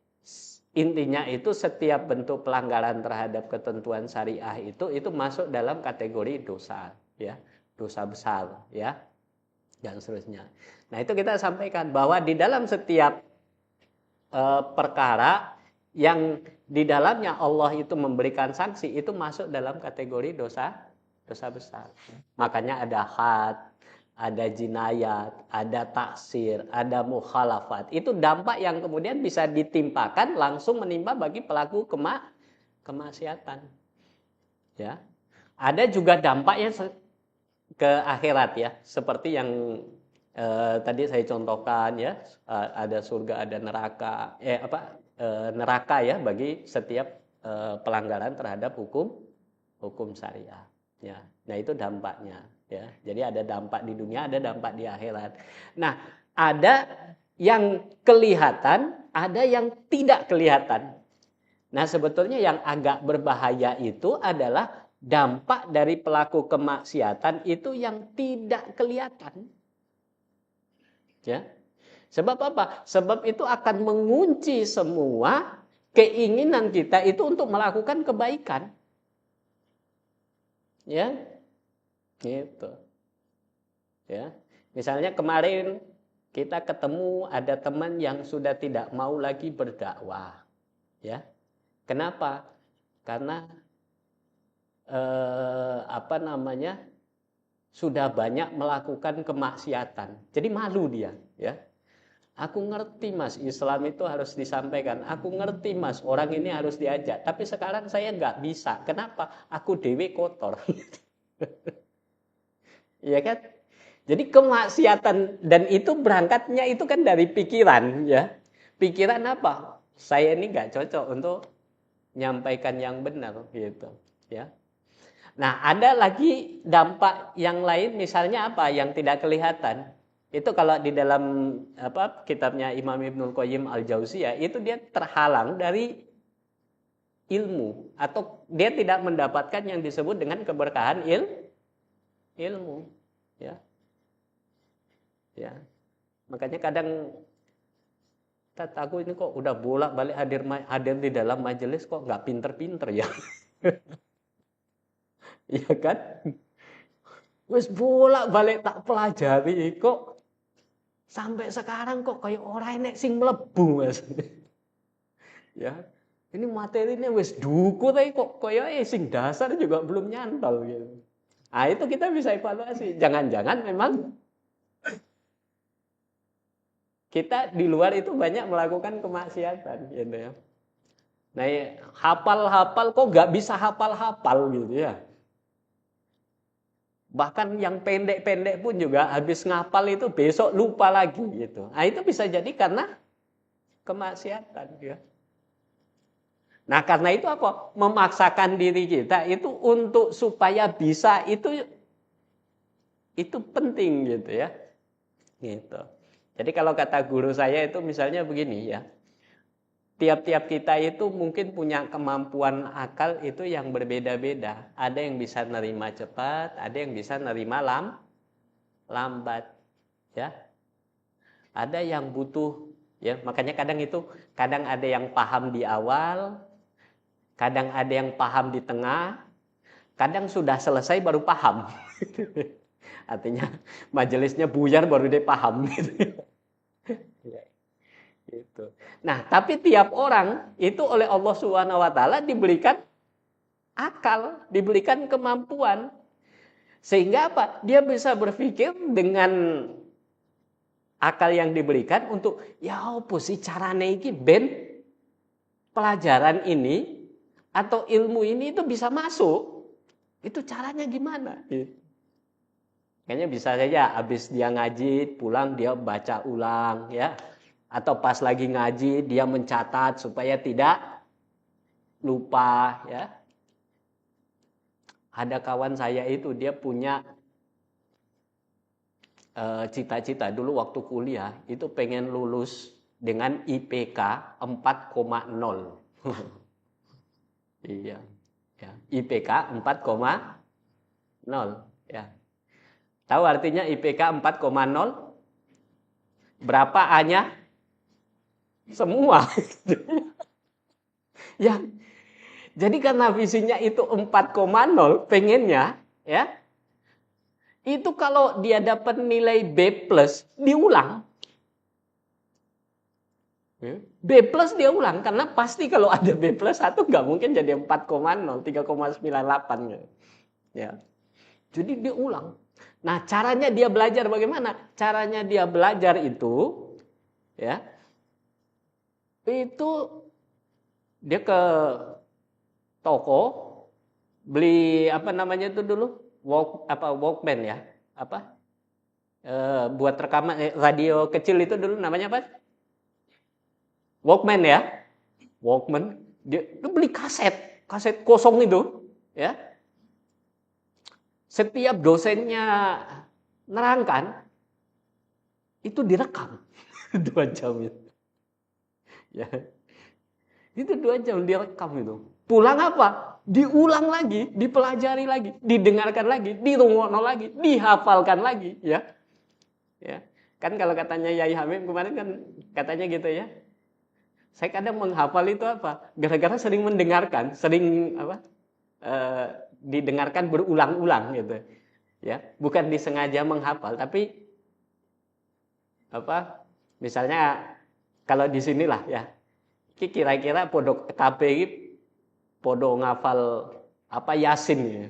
intinya itu setiap bentuk pelanggaran terhadap ketentuan syariah itu masuk dalam kategori dosa, ya, dosa besar, ya, dan seterusnya. Nah, itu kita sampaikan bahwa di dalam setiap perkara yang di dalamnya Allah itu memberikan sanksi itu masuk dalam kategori dosa besar. Makanya ada had, ada jinayat, ada taksir, ada mukhalafat. Itu dampak yang kemudian bisa ditimpakan langsung menimpa bagi pelaku kemaksiatan. Ya. Ada juga dampaknya ke akhirat, ya, seperti yang tadi saya contohkan, ya, ada surga, ada neraka, neraka, ya, bagi setiap pelanggaran terhadap hukum syariah, ya. Nah, itu dampaknya, ya. Jadi ada dampak di dunia, ada dampak di akhirat. Nah, ada yang kelihatan, ada yang tidak kelihatan. Nah, sebetulnya yang agak berbahaya itu adalah dampak dari pelaku kemaksiatan itu yang tidak kelihatan. Ya. Sebab apa? Sebab itu akan mengunci semua keinginan kita itu untuk melakukan kebaikan. Ya. Gitu. Ya. Misalnya kemarin kita ketemu ada teman yang sudah tidak mau lagi berdakwah. Ya. Kenapa? Karena sudah banyak melakukan kemaksiatan. Jadi malu dia, ya. Aku ngerti, Mas, Islam itu harus disampaikan. Aku ngerti, Mas, orang ini harus diajak. Tapi sekarang saya nggak bisa. Kenapa? Aku dewe kotor. Iya kan? Jadi kemaksiatan, dan itu berangkatnya itu kan dari pikiran, ya. Pikiran apa? Saya ini nggak cocok untuk menyampaikan yang benar, gitu, ya. Nah, ada lagi dampak yang lain, misalnya apa yang tidak kelihatan. Itu kalau di dalam kitabnya Imam Ibnul Qayyim Al-Jauziyah, itu dia terhalang dari ilmu, atau dia tidak mendapatkan yang disebut dengan keberkahan ilmu, ya. Ya. Makanya kadang aku ini kok udah bolak-balik hadir di dalam majelis kok nggak pinter-pinter, ya. Iya kan? Wis bolak-balik tak pelajari kok sampai sekarang kok kayak orang enek sing mlebu, Mas. Ya. Ini materinya wis duku tapi kok kayak sing dasar juga belum nyantol, gitu. Nah, itu kita bisa evaluasi. Jangan-jangan memang kita di luar itu banyak melakukan kemaksiatan, gitu ya. Nah, hafal-hafal kok nggak bisa hafal-hafal, gitu ya. Bahkan yang pendek-pendek pun juga habis ngapal itu besok lupa lagi, gitu. Nah, itu bisa jadi karena kemaksiatan, ya. Nah, karena itu apa? Memaksakan diri kita itu untuk supaya bisa itu penting, gitu ya. Gitu. Jadi kalau kata guru saya itu misalnya begini, ya. Tiap-tiap kita itu mungkin punya kemampuan akal itu yang berbeda-beda. Ada yang bisa nerima cepat, ada yang bisa nerima lambat, ya. Ada yang butuh, ya. Makanya kadang ada yang paham di awal, kadang ada yang paham di tengah, kadang sudah selesai baru paham. Artinya majelisnya buyar baru dia paham, gitu. Gitu. Nah, tapi tiap orang itu oleh Allah Subhanahu wa taala diberikan akal, diberikan kemampuan. Sehingga apa? Dia bisa berpikir dengan akal yang diberikan untuk ya apa sih carane iki ben pelajaran ini atau ilmu ini itu bisa masuk. Itu caranya gimana? Kayaknya bisa saja habis dia ngaji, pulang dia baca ulang, ya. Atau pas lagi ngaji dia mencatat supaya tidak lupa, ya. Ada kawan saya itu dia punya cita-cita dulu waktu kuliah itu pengen lulus dengan IPK 4,0. Iya, ya. IPK 4,0, ya. Tahu artinya IPK 4,0? Berapa A-nya? Semua. Ya, jadi karena visinya itu 4,0 pengennya, ya, itu kalau dia dapat nilai B plus, diulang. B plus dia ulang, karena pasti kalau ada B plus 1 nggak mungkin jadi 4,0, 3,98 gitu. Ya. Jadi dia ulang. Nah, caranya dia belajar bagaimana? Caranya dia belajar itu, ya, itu dia ke toko beli apa namanya itu dulu, Walkman ya, apa buat rekaman radio kecil itu dulu namanya apa? Walkman ya, Walkman. Dia beli kaset kosong itu, ya. Setiap dosennya nerangkan itu direkam 2 jam itu, ya. Itu 2 jam direkam itu. Pulang apa? Diulang lagi, dipelajari lagi, didengarkan lagi, dirungokno lagi, dihafalkan lagi, ya. Ya. Kan kalau katanya Yai Hamim kemarin kan katanya gitu ya. Saya kadang menghafal itu apa? Gara-gara sering mendengarkan, sering apa? Didengarkan berulang-ulang gitu. Ya, bukan disengaja menghafal, tapi apa? Misalnya kalau di sinilah ya. Kira-kira podo KB podo ngafal apa Yasin ya.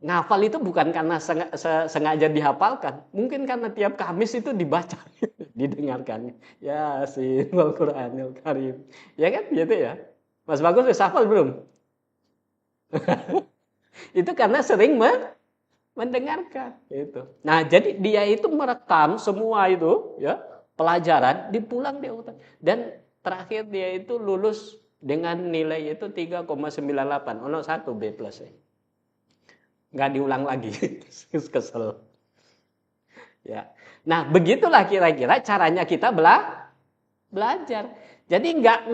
Ngafal itu bukan karena sengaja dihafalkan, mungkin karena tiap Kamis itu dibaca, didengarkan. Yasin wal Qur'anil Karim. Ya kan gitu ya. Mas Bagus sudah hafal belum? Itu karena sering mendengarkan gitu. Nah, jadi dia itu merekam semua itu ya, pelajaran dipulang dia ulang. Dan terakhir dia itu lulus dengan nilai itu 3,98. Ono 1 B plus ya. Nggak diulang lagi. Kesel. Ya. Nah, begitulah kira-kira caranya kita belajar. Jadi nggak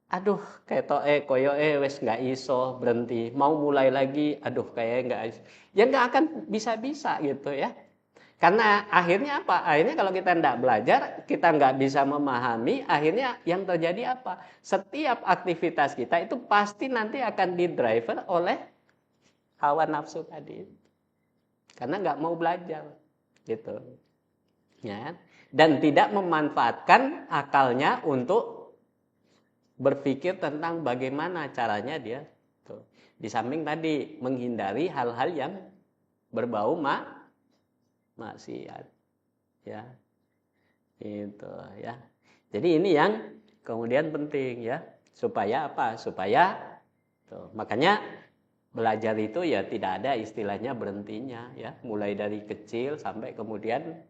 aduh kayak koyo wes nggak iso berhenti, mau mulai lagi, aduh kayak nggak iso. Ya nggak akan bisa-bisa gitu ya. Karena akhirnya apa? Akhirnya kalau kita nggak belajar, kita nggak bisa memahami, akhirnya yang terjadi apa? Setiap aktivitas kita itu pasti nanti akan di-driver oleh hawa nafsu tadi. Karena nggak mau belajar gitu. Ya. Dan tidak memanfaatkan akalnya untuk berpikir tentang bagaimana caranya dia tuh. Di samping tadi menghindari hal-hal yang berbau maksiat, ya itu ya. Jadi ini yang kemudian penting ya, supaya apa? Supaya tuh, makanya belajar itu ya tidak ada istilahnya berhentinya ya, mulai dari kecil sampai kemudian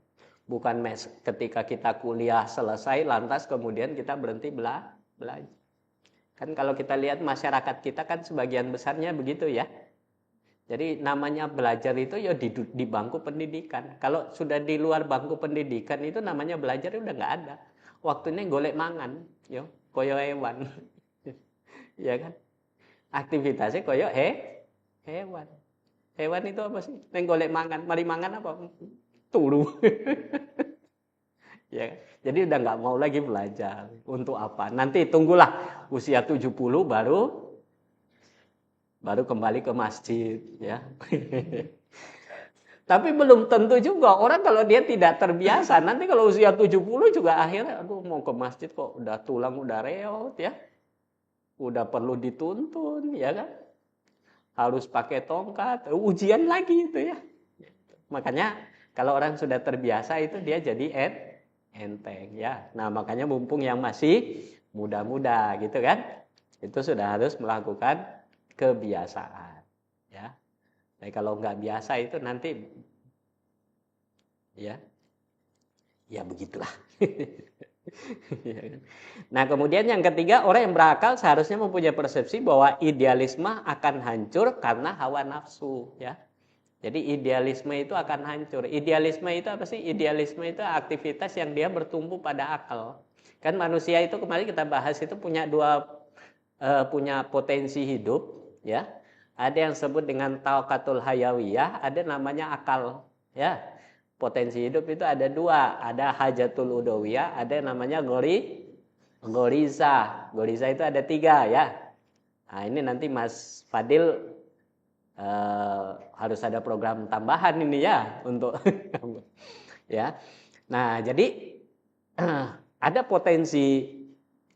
bukan ketika kita kuliah selesai lantas kemudian kita berhenti belajar. Kan kalau kita lihat masyarakat kita kan sebagian besarnya begitu ya. Jadi namanya belajar itu ya di bangku pendidikan. Kalau sudah di luar bangku pendidikan itu namanya belajar udah nggak ada. Waktunya golek mangan, yo, koyo hewan. Ya kan? Aktivitasnya koyo hewan. Hewan itu apa sih? Neng golek mangan, mari mangan apa? Turu. Ya, jadi udah nggak mau lagi belajar. Untuk apa? Nanti tunggulah usia 70 baru kembali ke masjid ya. Tapi belum tentu juga orang kalau dia tidak terbiasa, nanti kalau usia 70 juga akhirnya aduh mau ke masjid kok udah tulang udah reot ya. Udah perlu dituntun ya kan. Harus pakai tongkat, ujian lagi itu ya. Makanya kalau orang sudah terbiasa itu dia jadi enteng ya. Nah, makanya mumpung yang masih muda-muda gitu kan. Itu sudah harus melakukan kebiasaan ya. Nah, kalau nggak biasa itu nanti ya begitulah. Nah, kemudian yang ketiga, orang yang berakal seharusnya mempunyai persepsi bahwa idealisme akan hancur karena hawa nafsu ya. Jadi idealisme itu akan hancur. Idealisme itu apa sih? Idealisme itu aktivitas yang dia bertumpu pada akal. Kan manusia itu kemarin kita bahas itu punya potensi hidup ya. Ada yang disebut dengan tauqatul hayawiyah, ada namanya akal ya. Potensi hidup itu ada 2, ada hajatul udawiyah, ada yang namanya Goriza. Goriza itu ada 3 ya. Nah, ini nanti Mas Fadil harus ada program tambahan ini ya untuk ya. Nah, jadi ada potensi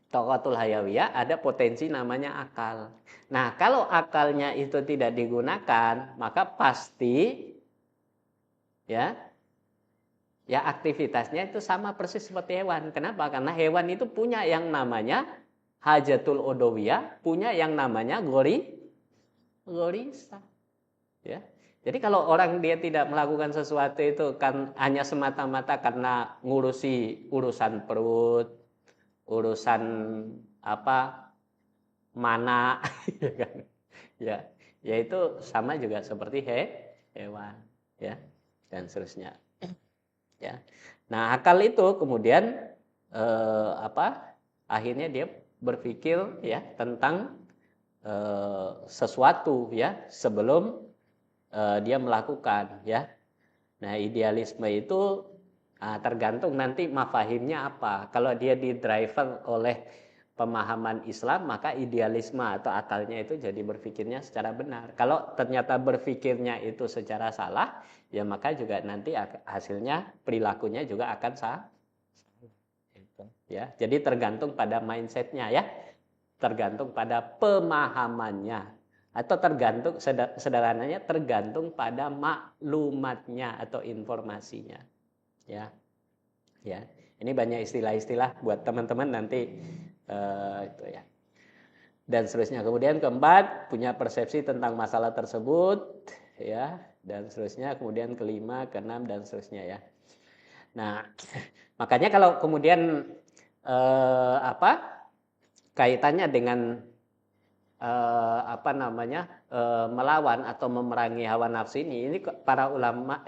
Taqatul Hayawiyah, ada potensi namanya akal. Nah, kalau akalnya itu tidak digunakan, maka pasti ya aktivitasnya itu sama persis seperti hewan. Kenapa? Karena hewan itu punya yang namanya hajatul udhawiyah, punya yang namanya goriza. Ya. Jadi kalau orang dia tidak melakukan sesuatu itu kan hanya semata-mata karena ngurusi urusan perut, urusan apa mana ya kan. Ya, yaitu sama juga seperti hewan, ya, dan seterusnya. Ya. Nah, akal itu kemudian akhirnya dia berpikir ya tentang sesuatu ya sebelum dia melakukan ya. Nah, idealisme itu tergantung nanti mafahimnya apa. Kalau dia di driver oleh pemahaman Islam, maka idealisme atau akalnya itu jadi berpikirnya secara benar. Kalau ternyata berpikirnya itu secara salah, ya maka juga nanti hasilnya perilakunya juga akan salah. Ya, jadi tergantung pada mindsetnya ya, tergantung pada pemahamannya, atau tergantung sederhananya tergantung pada maklumatnya atau informasinya. Ya, ya. Ini banyak istilah-istilah buat teman-teman nanti itu ya. Dan seterusnya. Kemudian keempat, punya persepsi tentang masalah tersebut, ya, dan seterusnya. Kemudian kelima, keenam, dan seterusnya ya. Nah, makanya kalau kemudian kaitannya dengan melawan atau memerangi hawa nafsu ini para ulama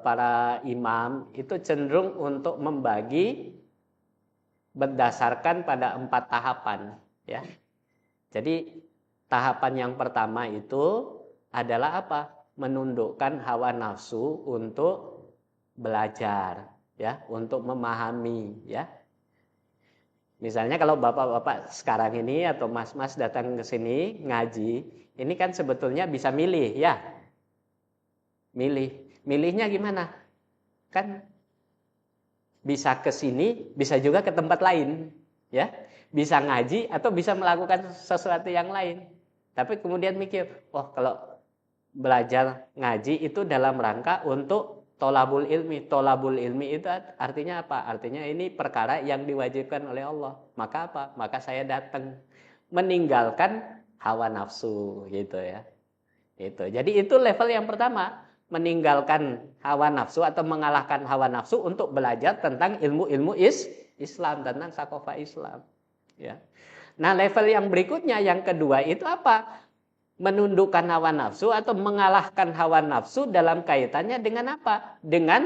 para imam itu cenderung untuk membagi berdasarkan pada 4 tahapan ya. Jadi tahapan yang pertama itu adalah apa? Menundukkan hawa nafsu untuk belajar ya, untuk memahami ya. Misalnya kalau bapak-bapak sekarang ini atau mas-mas datang ke sini ngaji, ini kan sebetulnya bisa milih ya. Milihnya gimana? Kan bisa ke sini, bisa juga ke tempat lain, ya. Bisa ngaji atau bisa melakukan sesuatu yang lain. Tapi kemudian mikir, oh kalau belajar ngaji itu dalam rangka untuk tolabul ilmi. Tolabul ilmi itu artinya apa? Artinya ini perkara yang diwajibkan oleh Allah. Maka apa? Maka saya datang meninggalkan hawa nafsu gitu ya. Itu. Jadi itu level yang pertama. Meninggalkan hawa nafsu atau mengalahkan hawa nafsu untuk belajar tentang ilmu-ilmu Islam, tentang sakofa Islam ya. Nah, level yang berikutnya yang kedua itu apa? Menundukkan hawa nafsu atau mengalahkan hawa nafsu dalam kaitannya dengan apa? Dengan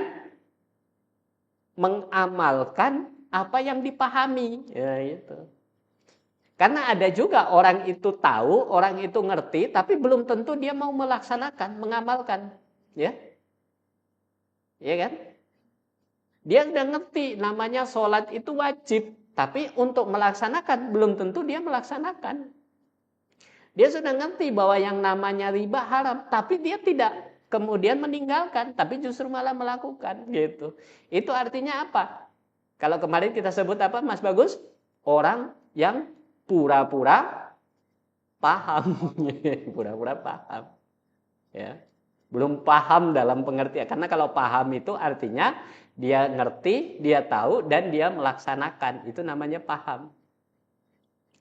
mengamalkan apa yang dipahami ya itu. Karena ada juga orang itu tahu, orang itu ngerti, tapi belum tentu dia mau melaksanakan, mengamalkan. Ya, ya kan? Dia udah ngerti namanya sholat itu wajib, tapi untuk melaksanakan belum tentu dia melaksanakan. Dia sudah ngerti bahwa yang namanya riba haram, tapi dia tidak kemudian meninggalkan, tapi justru malah melakukan gitu. Itu artinya apa? Kalau kemarin kita sebut apa, Mas Bagus? Orang yang pura-pura paham, pura-pura paham, ya. Belum paham dalam pengertian. Karena kalau paham itu artinya dia ngerti, dia tahu, dan dia melaksanakan. Itu namanya paham.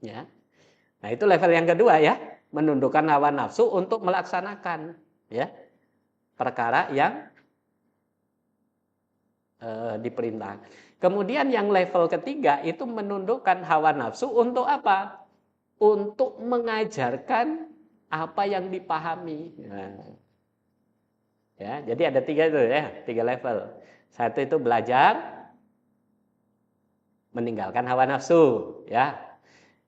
Ya. Nah itu level yang kedua ya. Menundukkan hawa nafsu untuk melaksanakan ya perkara yang diperintahkan. Kemudian yang level ketiga itu menundukkan hawa nafsu untuk apa? Untuk mengajarkan apa yang dipahami. Nah. Ya, jadi ada 3 itu ya, 3 level. Satu itu belajar, meninggalkan hawa nafsu, ya.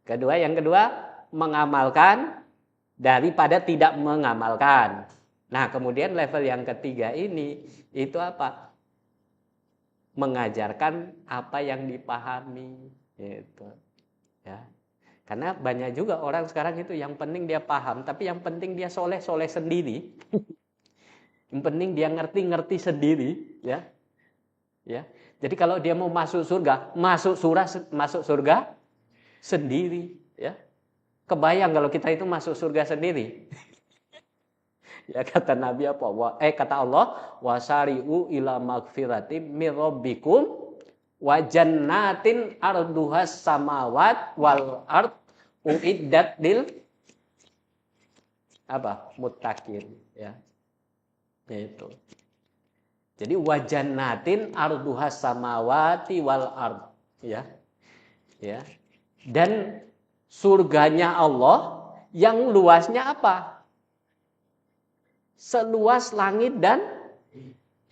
Yang kedua mengamalkan daripada tidak mengamalkan. Nah, kemudian level yang ketiga ini itu apa? mengajarkan apa yang dipahami gitu ya. Karena banyak juga orang sekarang itu yang penting dia paham, tapi yang penting dia soleh sendiri. Yang penting dia ngerti sendiri ya. Ya. Jadi kalau dia mau masuk surga, masuk surga sendiri ya. Kebayang kalau kita itu masuk surga sendiri. Ya kata Nabi apa? Kata Allah, wasari'u ila magfiratim mir rabbikum wa jannatin arduhas samawat wal ard uiddat lil muttaqin ya. Itu. Jadi wa jannatin arduhas samawati wal ard ya. Ya. Dan surganya Allah yang luasnya apa? Seluas langit dan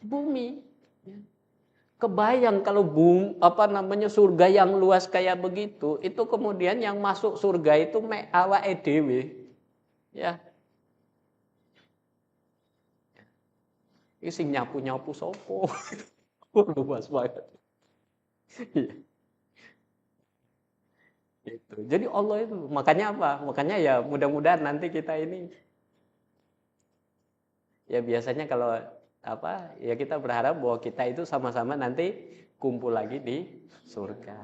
bumi. Kebayang kalau surga yang luas kayak begitu, itu kemudian yang masuk surga itu awake dhewe. Ya. Ini sing nyapu sopo. Luas banget. Itu. Jadi Allah itu, makanya apa? Makanya ya mudah-mudahan nanti kita ini ya biasanya kalau ya kita berharap bahwa kita itu sama-sama nanti kumpul lagi di surga.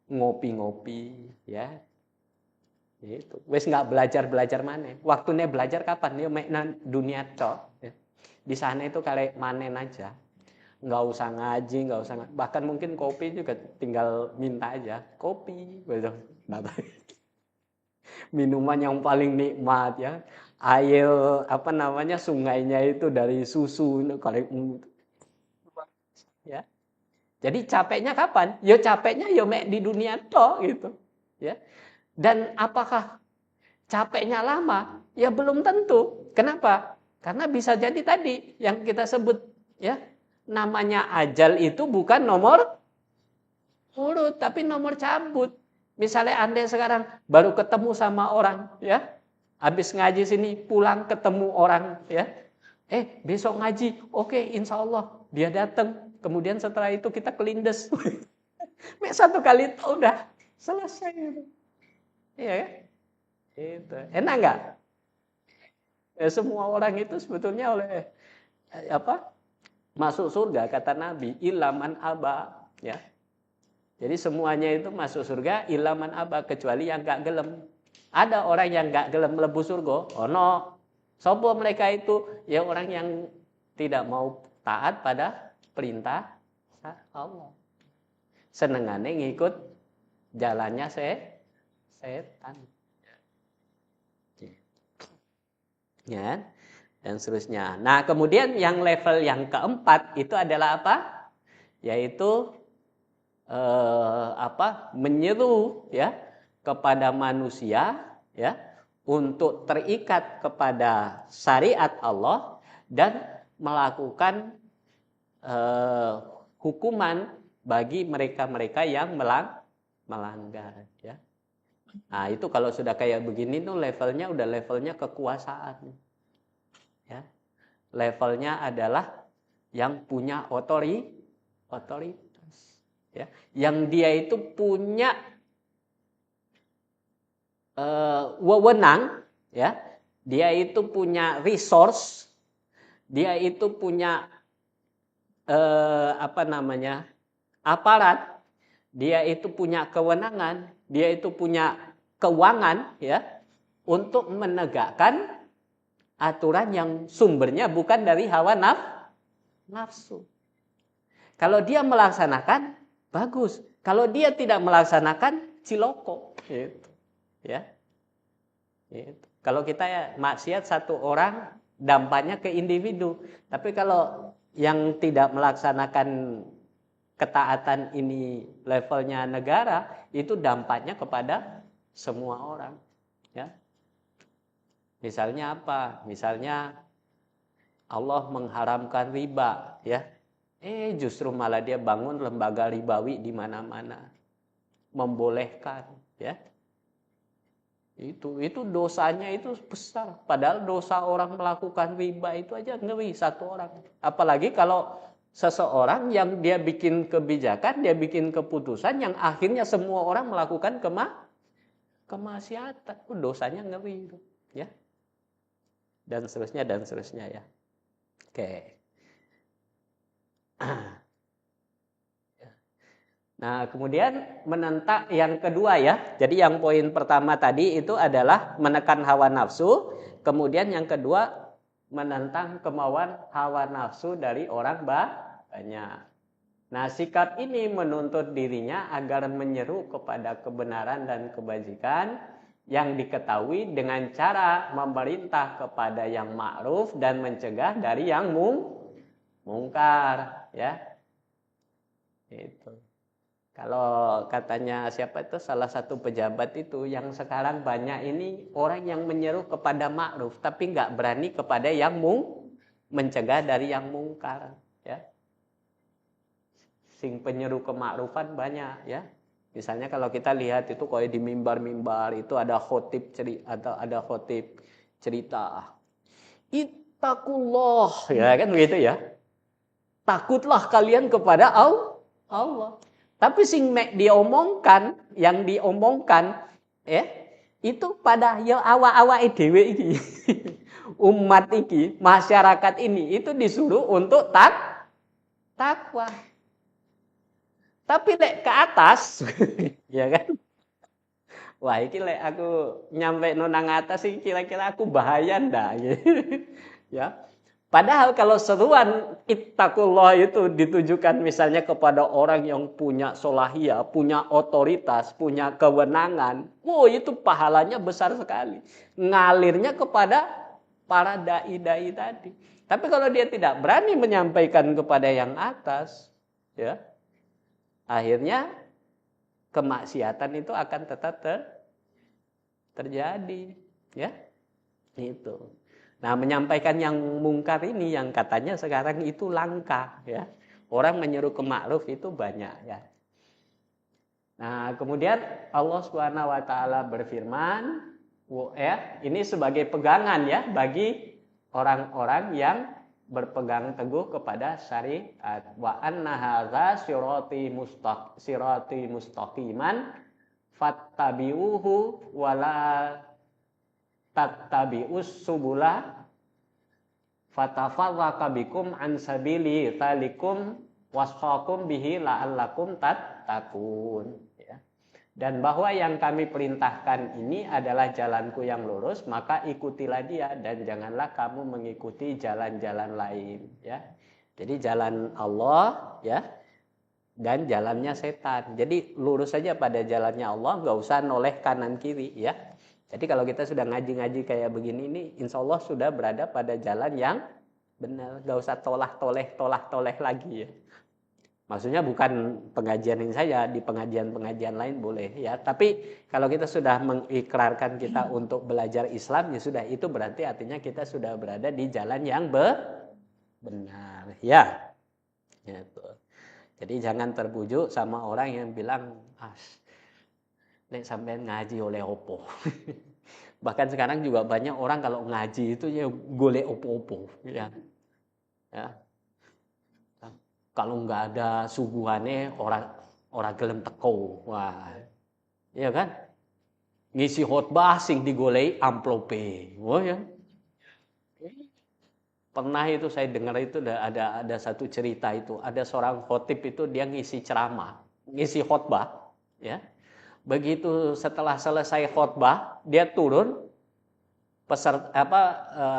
Ngopi-ngopi ya. Itu. Wes nggak belajar mana? Waktunya belajar kapan? Ya dunia tok. Ya. Di sana itu kayak manen aja. Nggak usah ngaji, bahkan mungkin kopi juga tinggal minta aja kopi, minuman yang paling nikmat ya, air sungainya itu dari susu ya. Jadi capeknya kapan? Ya capeknya ya di dunia toh gitu ya. Dan apakah capeknya lama? Ya belum tentu. Kenapa? Karena bisa jadi tadi yang kita sebut ya. Namanya ajal itu bukan nomor urut, tapi nomor cabut. Misalnya Anda sekarang baru ketemu sama orang, ya, habis ngaji sini, pulang ketemu orang, ya, besok ngaji, oke, insya Allah dia datang. Kemudian setelah itu kita kelindes, satu kali itu udah selesai. Iya ya, itu enak nggak? Ya, semua orang itu sebetulnya oleh masuk surga kata Nabi ilaman aba ya. Jadi semuanya itu masuk surga ilaman aba kecuali yang gak gelem. Ada orang yang gak gelem mlebu surga. Ono. Sopo mereka itu? Ya orang yang tidak mau taat pada perintah Allah. Senengane ngikut jalannya setan. Ya. Dan seterusnya. Nah, kemudian yang level yang keempat itu adalah apa? Yaitu menyeru ya kepada manusia ya untuk terikat kepada syariat Allah dan melakukan hukuman bagi mereka-mereka yang melanggar ya. Nah, itu kalau sudah kayak begini tuh levelnya kekuasaan. Ya. Levelnya adalah yang punya otoritas ya. Yang dia itu punya wewenang ya. Dia itu punya resource, dia itu punya aparat, dia itu punya kewenangan, dia itu punya keuangan ya untuk menegakkan aturan yang sumbernya bukan dari hawa nafsu. Kalau dia melaksanakan, bagus. Kalau dia tidak melaksanakan, ciloko. Gitu. Ya. Gitu. Kalau kita ya maksiat satu orang, dampaknya ke individu. Tapi kalau yang tidak melaksanakan ketaatan ini levelnya negara, itu dampaknya kepada semua orang. Ya. Misalnya apa? Misalnya Allah mengharamkan riba, ya. Justru malah dia bangun lembaga ribawi di mana-mana. Membolehkan, ya. Itu dosanya itu besar. Padahal dosa orang melakukan riba itu aja ngeri satu orang. Apalagi kalau seseorang yang dia bikin kebijakan, dia bikin keputusan yang akhirnya semua orang melakukan kemaksiatan. Dosanya ngeri, ya. Dan seterusnya ya. Oke. Nah, kemudian menentang yang kedua ya. Jadi yang poin pertama tadi itu adalah menekan hawa nafsu. Kemudian yang kedua menentang kemauan hawa nafsu dari orang banyak. Nah, sikap ini menuntut dirinya agar menyeru kepada kebenaran dan kebajikan yang diketahui dengan cara memerintah kepada yang ma'ruf dan mencegah dari yang mungkar, ya. Itu. Kalau katanya siapa itu salah satu pejabat itu yang sekarang banyak ini orang yang menyeru kepada ma'ruf tapi nggak berani kepada yang mencegah dari yang mungkar, ya. Sing penyeru kemakrufan banyak, ya. Misalnya kalau kita lihat itu kayak di mimbar-mimbar itu ada khotib cerita ittaqullah, ya kan begitu ya. Takutlah kalian kepada Allah. Tapi sing yang diomongkan ya itu pada ya awak-awak dhewe iki. Umat iki, masyarakat ini itu disuruh untuk takwa. Tapi lek ke atas ya kan. Wah, iki lek aku nyampe nang atas sih kira-kira aku bahaya ndak gitu. Ya. Padahal kalau seruan ittaqullah itu ditujukan misalnya kepada orang yang punya solahiyah, punya otoritas, punya kewenangan, itu pahalanya besar sekali. Ngalirnya kepada para dai-dai tadi. Tapi kalau dia tidak berani menyampaikan kepada yang atas, ya, akhirnya kemaksiatan itu akan tetap terjadi, ya. Itu. Nah, menyampaikan yang mungkar ini yang katanya sekarang itu langka, ya. Orang menyeru ke ma'ruf itu banyak, ya. Nah, kemudian Allah Subhanahu wa taala berfirman, ya, ini sebagai pegangan ya bagi orang-orang yang berpegang teguh kepada syariat. Wa anna hadza sirati mustaqiman fattabi'uhu wala tattabi'us subula fatafarraqa bikum an sabili talikum wasfaqum bihi la'allakum tattaqun, ya. Dan bahwa yang kami perintahkan ini adalah jalanku yang lurus, maka ikutilah dia dan janganlah kamu mengikuti jalan-jalan lain, ya. Jadi jalan Allah, ya, dan jalannya setan. Jadi lurus saja pada jalannya Allah, nggak usah noleh kanan kiri, ya. Jadi kalau kita sudah ngaji-ngaji kayak begini ini, insya Allah sudah berada pada jalan yang benar. Gak usah tolah-toleh lagi, ya. Maksudnya bukan pengajian ini saja, di pengajian-pengajian lain boleh, ya. Tapi kalau kita sudah mengikrarkan kita untuk belajar Islam, ya sudah, itu berarti artinya kita sudah berada di jalan yang benar, ya. Jadi jangan terbujuk sama orang yang bilang, nek sampean ngaji oleh opo. Bahkan sekarang juga banyak orang kalau ngaji itu ya golek opo-opo, ya. Ya. Kalau nggak ada suguhane orang gelem teko. Wah. Iya kan? Ngisi khotbah sing digoleki amplope. Wah, ya. Pernah itu saya dengar itu ada satu cerita itu, ada seorang khotib itu dia ngisi ceramah, ngisi khotbah, ya. Begitu setelah selesai khotbah, dia turun,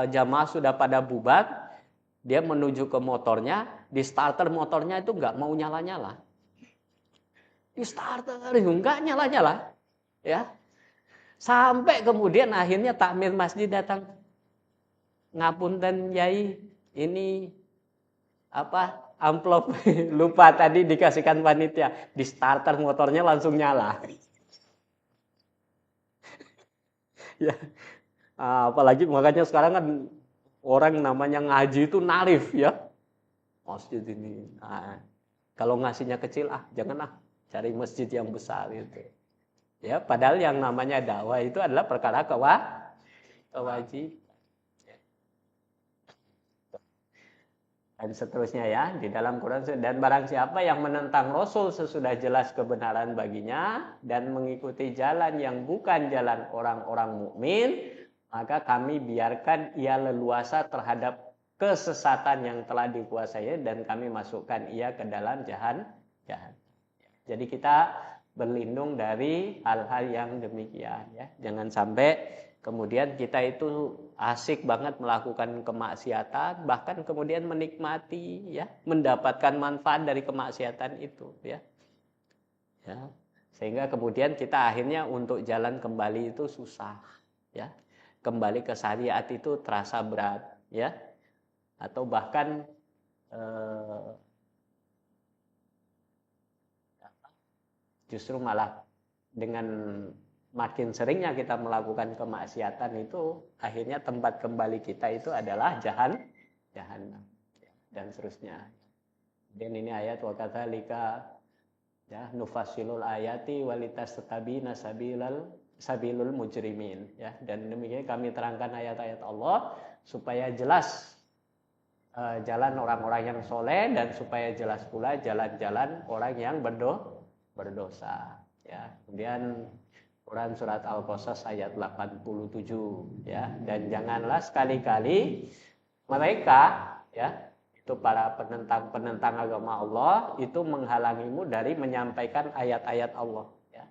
jamaah sudah pada bubar, dia menuju ke motornya, di starter motornya itu nggak mau nyala-nyala. Di starter nggak nyala-nyala, ya. Sampai kemudian akhirnya takmir masjid datang, ngapunten Yai, ini amplop lupa tadi dikasihkan panitia, di starter motornya langsung nyala. Ya, apalagi makanya sekarang kan orang namanya ngaji itu narif, ya. Masjid ini, kalau ngasihnya kecil, jangan cari masjid yang besar itu. Ya, padahal yang namanya dakwah itu adalah perkara kewajiban. dan seterusnya ya di dalam Quran. Dan barang siapa yang menentang Rasul sesudah jelas kebenaran baginya dan mengikuti jalan yang bukan jalan orang-orang mukmin, maka kami biarkan ia leluasa terhadap kesesatan yang telah dikuasai dan kami masukkan ia ke dalam jahanam. Jadi kita berlindung dari hal-hal yang demikian ya. Jangan sampai kemudian kita itu asik banget melakukan kemaksiatan, bahkan kemudian menikmati ya, mendapatkan manfaat dari kemaksiatan itu ya. Ya. Sehingga kemudian kita akhirnya untuk jalan kembali itu susah ya. Kembali ke syariat itu terasa berat ya. Atau bahkan justru malah dengan makin seringnya kita melakukan kemaksiatan itu akhirnya tempat kembali kita itu adalah jahanam dan seterusnya. Dan ini ayat wa kadzalika ya nufasilul ayati walitastabina sabilul mujrimin ya, dan demikian kami terangkan ayat-ayat Allah supaya jelas jalan orang-orang yang soleh dan supaya jelas pula jalan-jalan orang yang berdosa ya. Kemudian Quran surat Al-Qasas ayat 87 ya, dan janganlah sekali-kali mereka ya, itu para penentang agama Allah itu menghalangimu dari menyampaikan ayat-ayat Allah ya.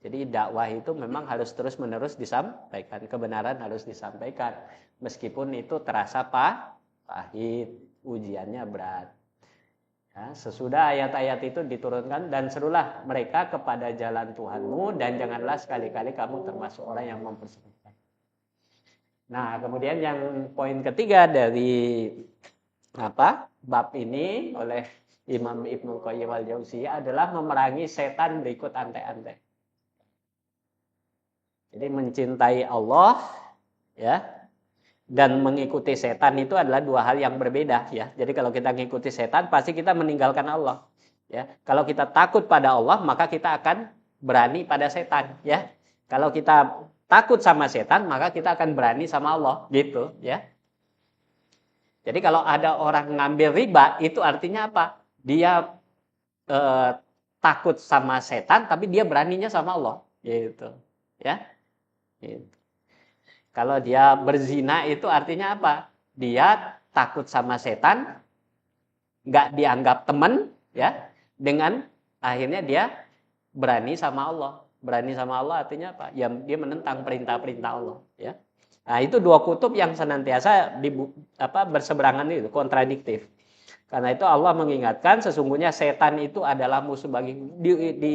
Jadi dakwah itu memang harus terus-menerus disampaikan, kebenaran harus disampaikan meskipun itu terasa pahit, ujiannya berat. Ya, sesudah ayat-ayat itu diturunkan, dan serulah mereka kepada jalan Tuhanmu dan janganlah sekali-kali kamu termasuk orang yang mempersekutukan. Nah, kemudian yang poin ketiga dari bab ini oleh Imam Ibnu Qayyim al-Jauziyah adalah memerangi setan berikut antek-antek. Jadi mencintai Allah ya, dan mengikuti setan itu adalah dua hal yang berbeda ya. Jadi kalau kita mengikuti setan pasti kita meninggalkan Allah ya. Kalau kita takut pada Allah maka kita akan berani pada setan ya. Kalau kita takut sama setan maka kita akan berani sama Allah gitu ya. Jadi kalau ada orang ngambil riba itu artinya apa? Dia takut sama setan tapi dia beraninya sama Allah gitu ya. Gitu. Kalau dia berzina itu artinya apa? Dia takut sama setan, nggak dianggap teman, ya. Dengan akhirnya dia berani sama Allah. Berani sama Allah artinya apa? Ya, dia menentang perintah-perintah Allah, ya. Nah, itu dua kutub yang senantiasa berseberangan itu, kontradiktif. Karena itu Allah mengingatkan sesungguhnya setan itu adalah musuh bagi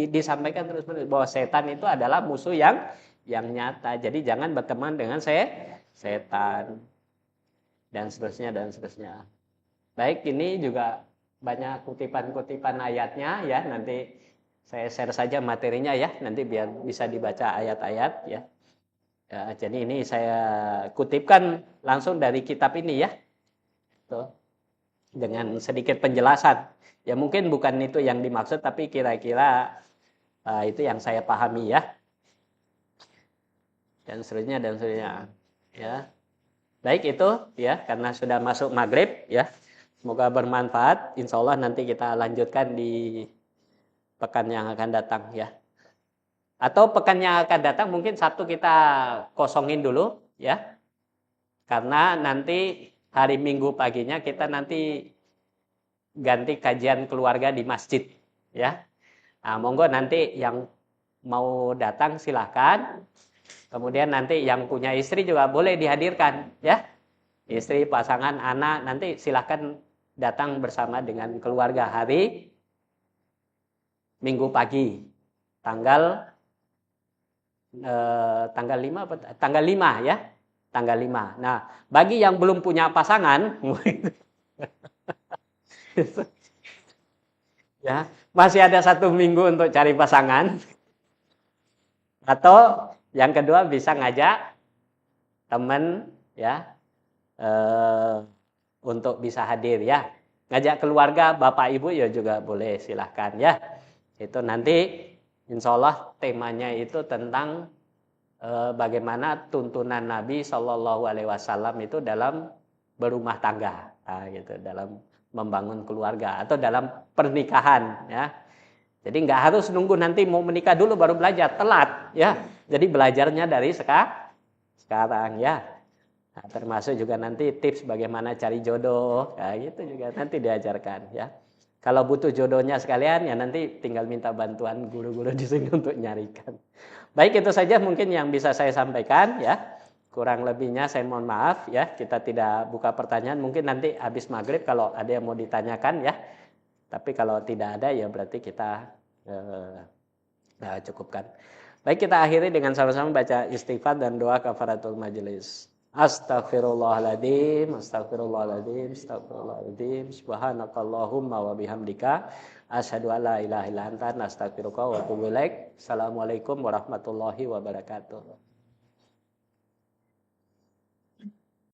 disampaikan terus-menerus bahwa setan itu adalah musuh yang nyata. Jadi jangan berteman dengan setan dan seterusnya. Baik, ini juga banyak kutipan-kutipan ayatnya ya. Nanti saya share saja materinya ya. Nanti biar bisa dibaca ayat-ayat ya. Ya, jadi ini saya kutipkan langsung dari kitab ini ya. Tuh. Dengan sedikit penjelasan. Ya mungkin bukan itu yang dimaksud tapi kira-kira itu yang saya pahami ya. Dan seterusnya ya. Baik, itu ya, karena sudah masuk maghrib ya, semoga bermanfaat. Insya Allah nanti kita lanjutkan di pekan yang akan datang ya, atau pekan yang akan datang mungkin Sabtu kita kosongin dulu ya, karena nanti hari Minggu paginya kita nanti ganti kajian keluarga di masjid ya. Nah, monggo nanti yang mau datang silahkan. Kemudian nanti yang punya istri juga boleh dihadirkan ya. Istri, pasangan, anak nanti silahkan datang bersama dengan keluarga hari Minggu pagi tanggal 5 ya. Tanggal 5. Nah, bagi yang belum punya pasangan ya, masih ada 1 minggu untuk cari pasangan. Atau yang kedua bisa ngajak teman ya untuk bisa hadir ya. Ngajak keluarga, bapak ibu ya juga boleh, silahkan ya. Itu nanti insya Allah temanya itu tentang bagaimana tuntunan Nabi Shallallahu Alaihi Wasallam itu dalam berumah tangga, nah, gitu, dalam membangun keluarga atau dalam pernikahan ya. Jadi nggak harus nunggu nanti mau menikah dulu baru belajar, telat ya. Jadi belajarnya dari sekarang ya. Nah, termasuk juga nanti tips bagaimana cari jodoh, kayak gitu juga nanti diajarkan ya. Kalau butuh jodohnya sekalian ya nanti tinggal minta bantuan guru-guru di sini untuk nyarikan. Baik, itu saja mungkin yang bisa saya sampaikan ya. Kurang lebihnya saya mohon maaf ya. Kita tidak buka pertanyaan, mungkin nanti habis maghrib kalau ada yang mau ditanyakan ya. Tapi kalau tidak ada ya berarti kita cukupkan. Baik, kita akhiri dengan sama-sama baca istighfar dan doa kafaratul majelis. Astaghfirullahaladzim, astaghfirullahaladzim, astaghfirullahaladzim. Subhanakallahumma wa bihamdika asyhadu an la ilaha illa anta astaghfiruka wa atubu ilaik. Assalamualaikum warahmatullahi wabarakatuh.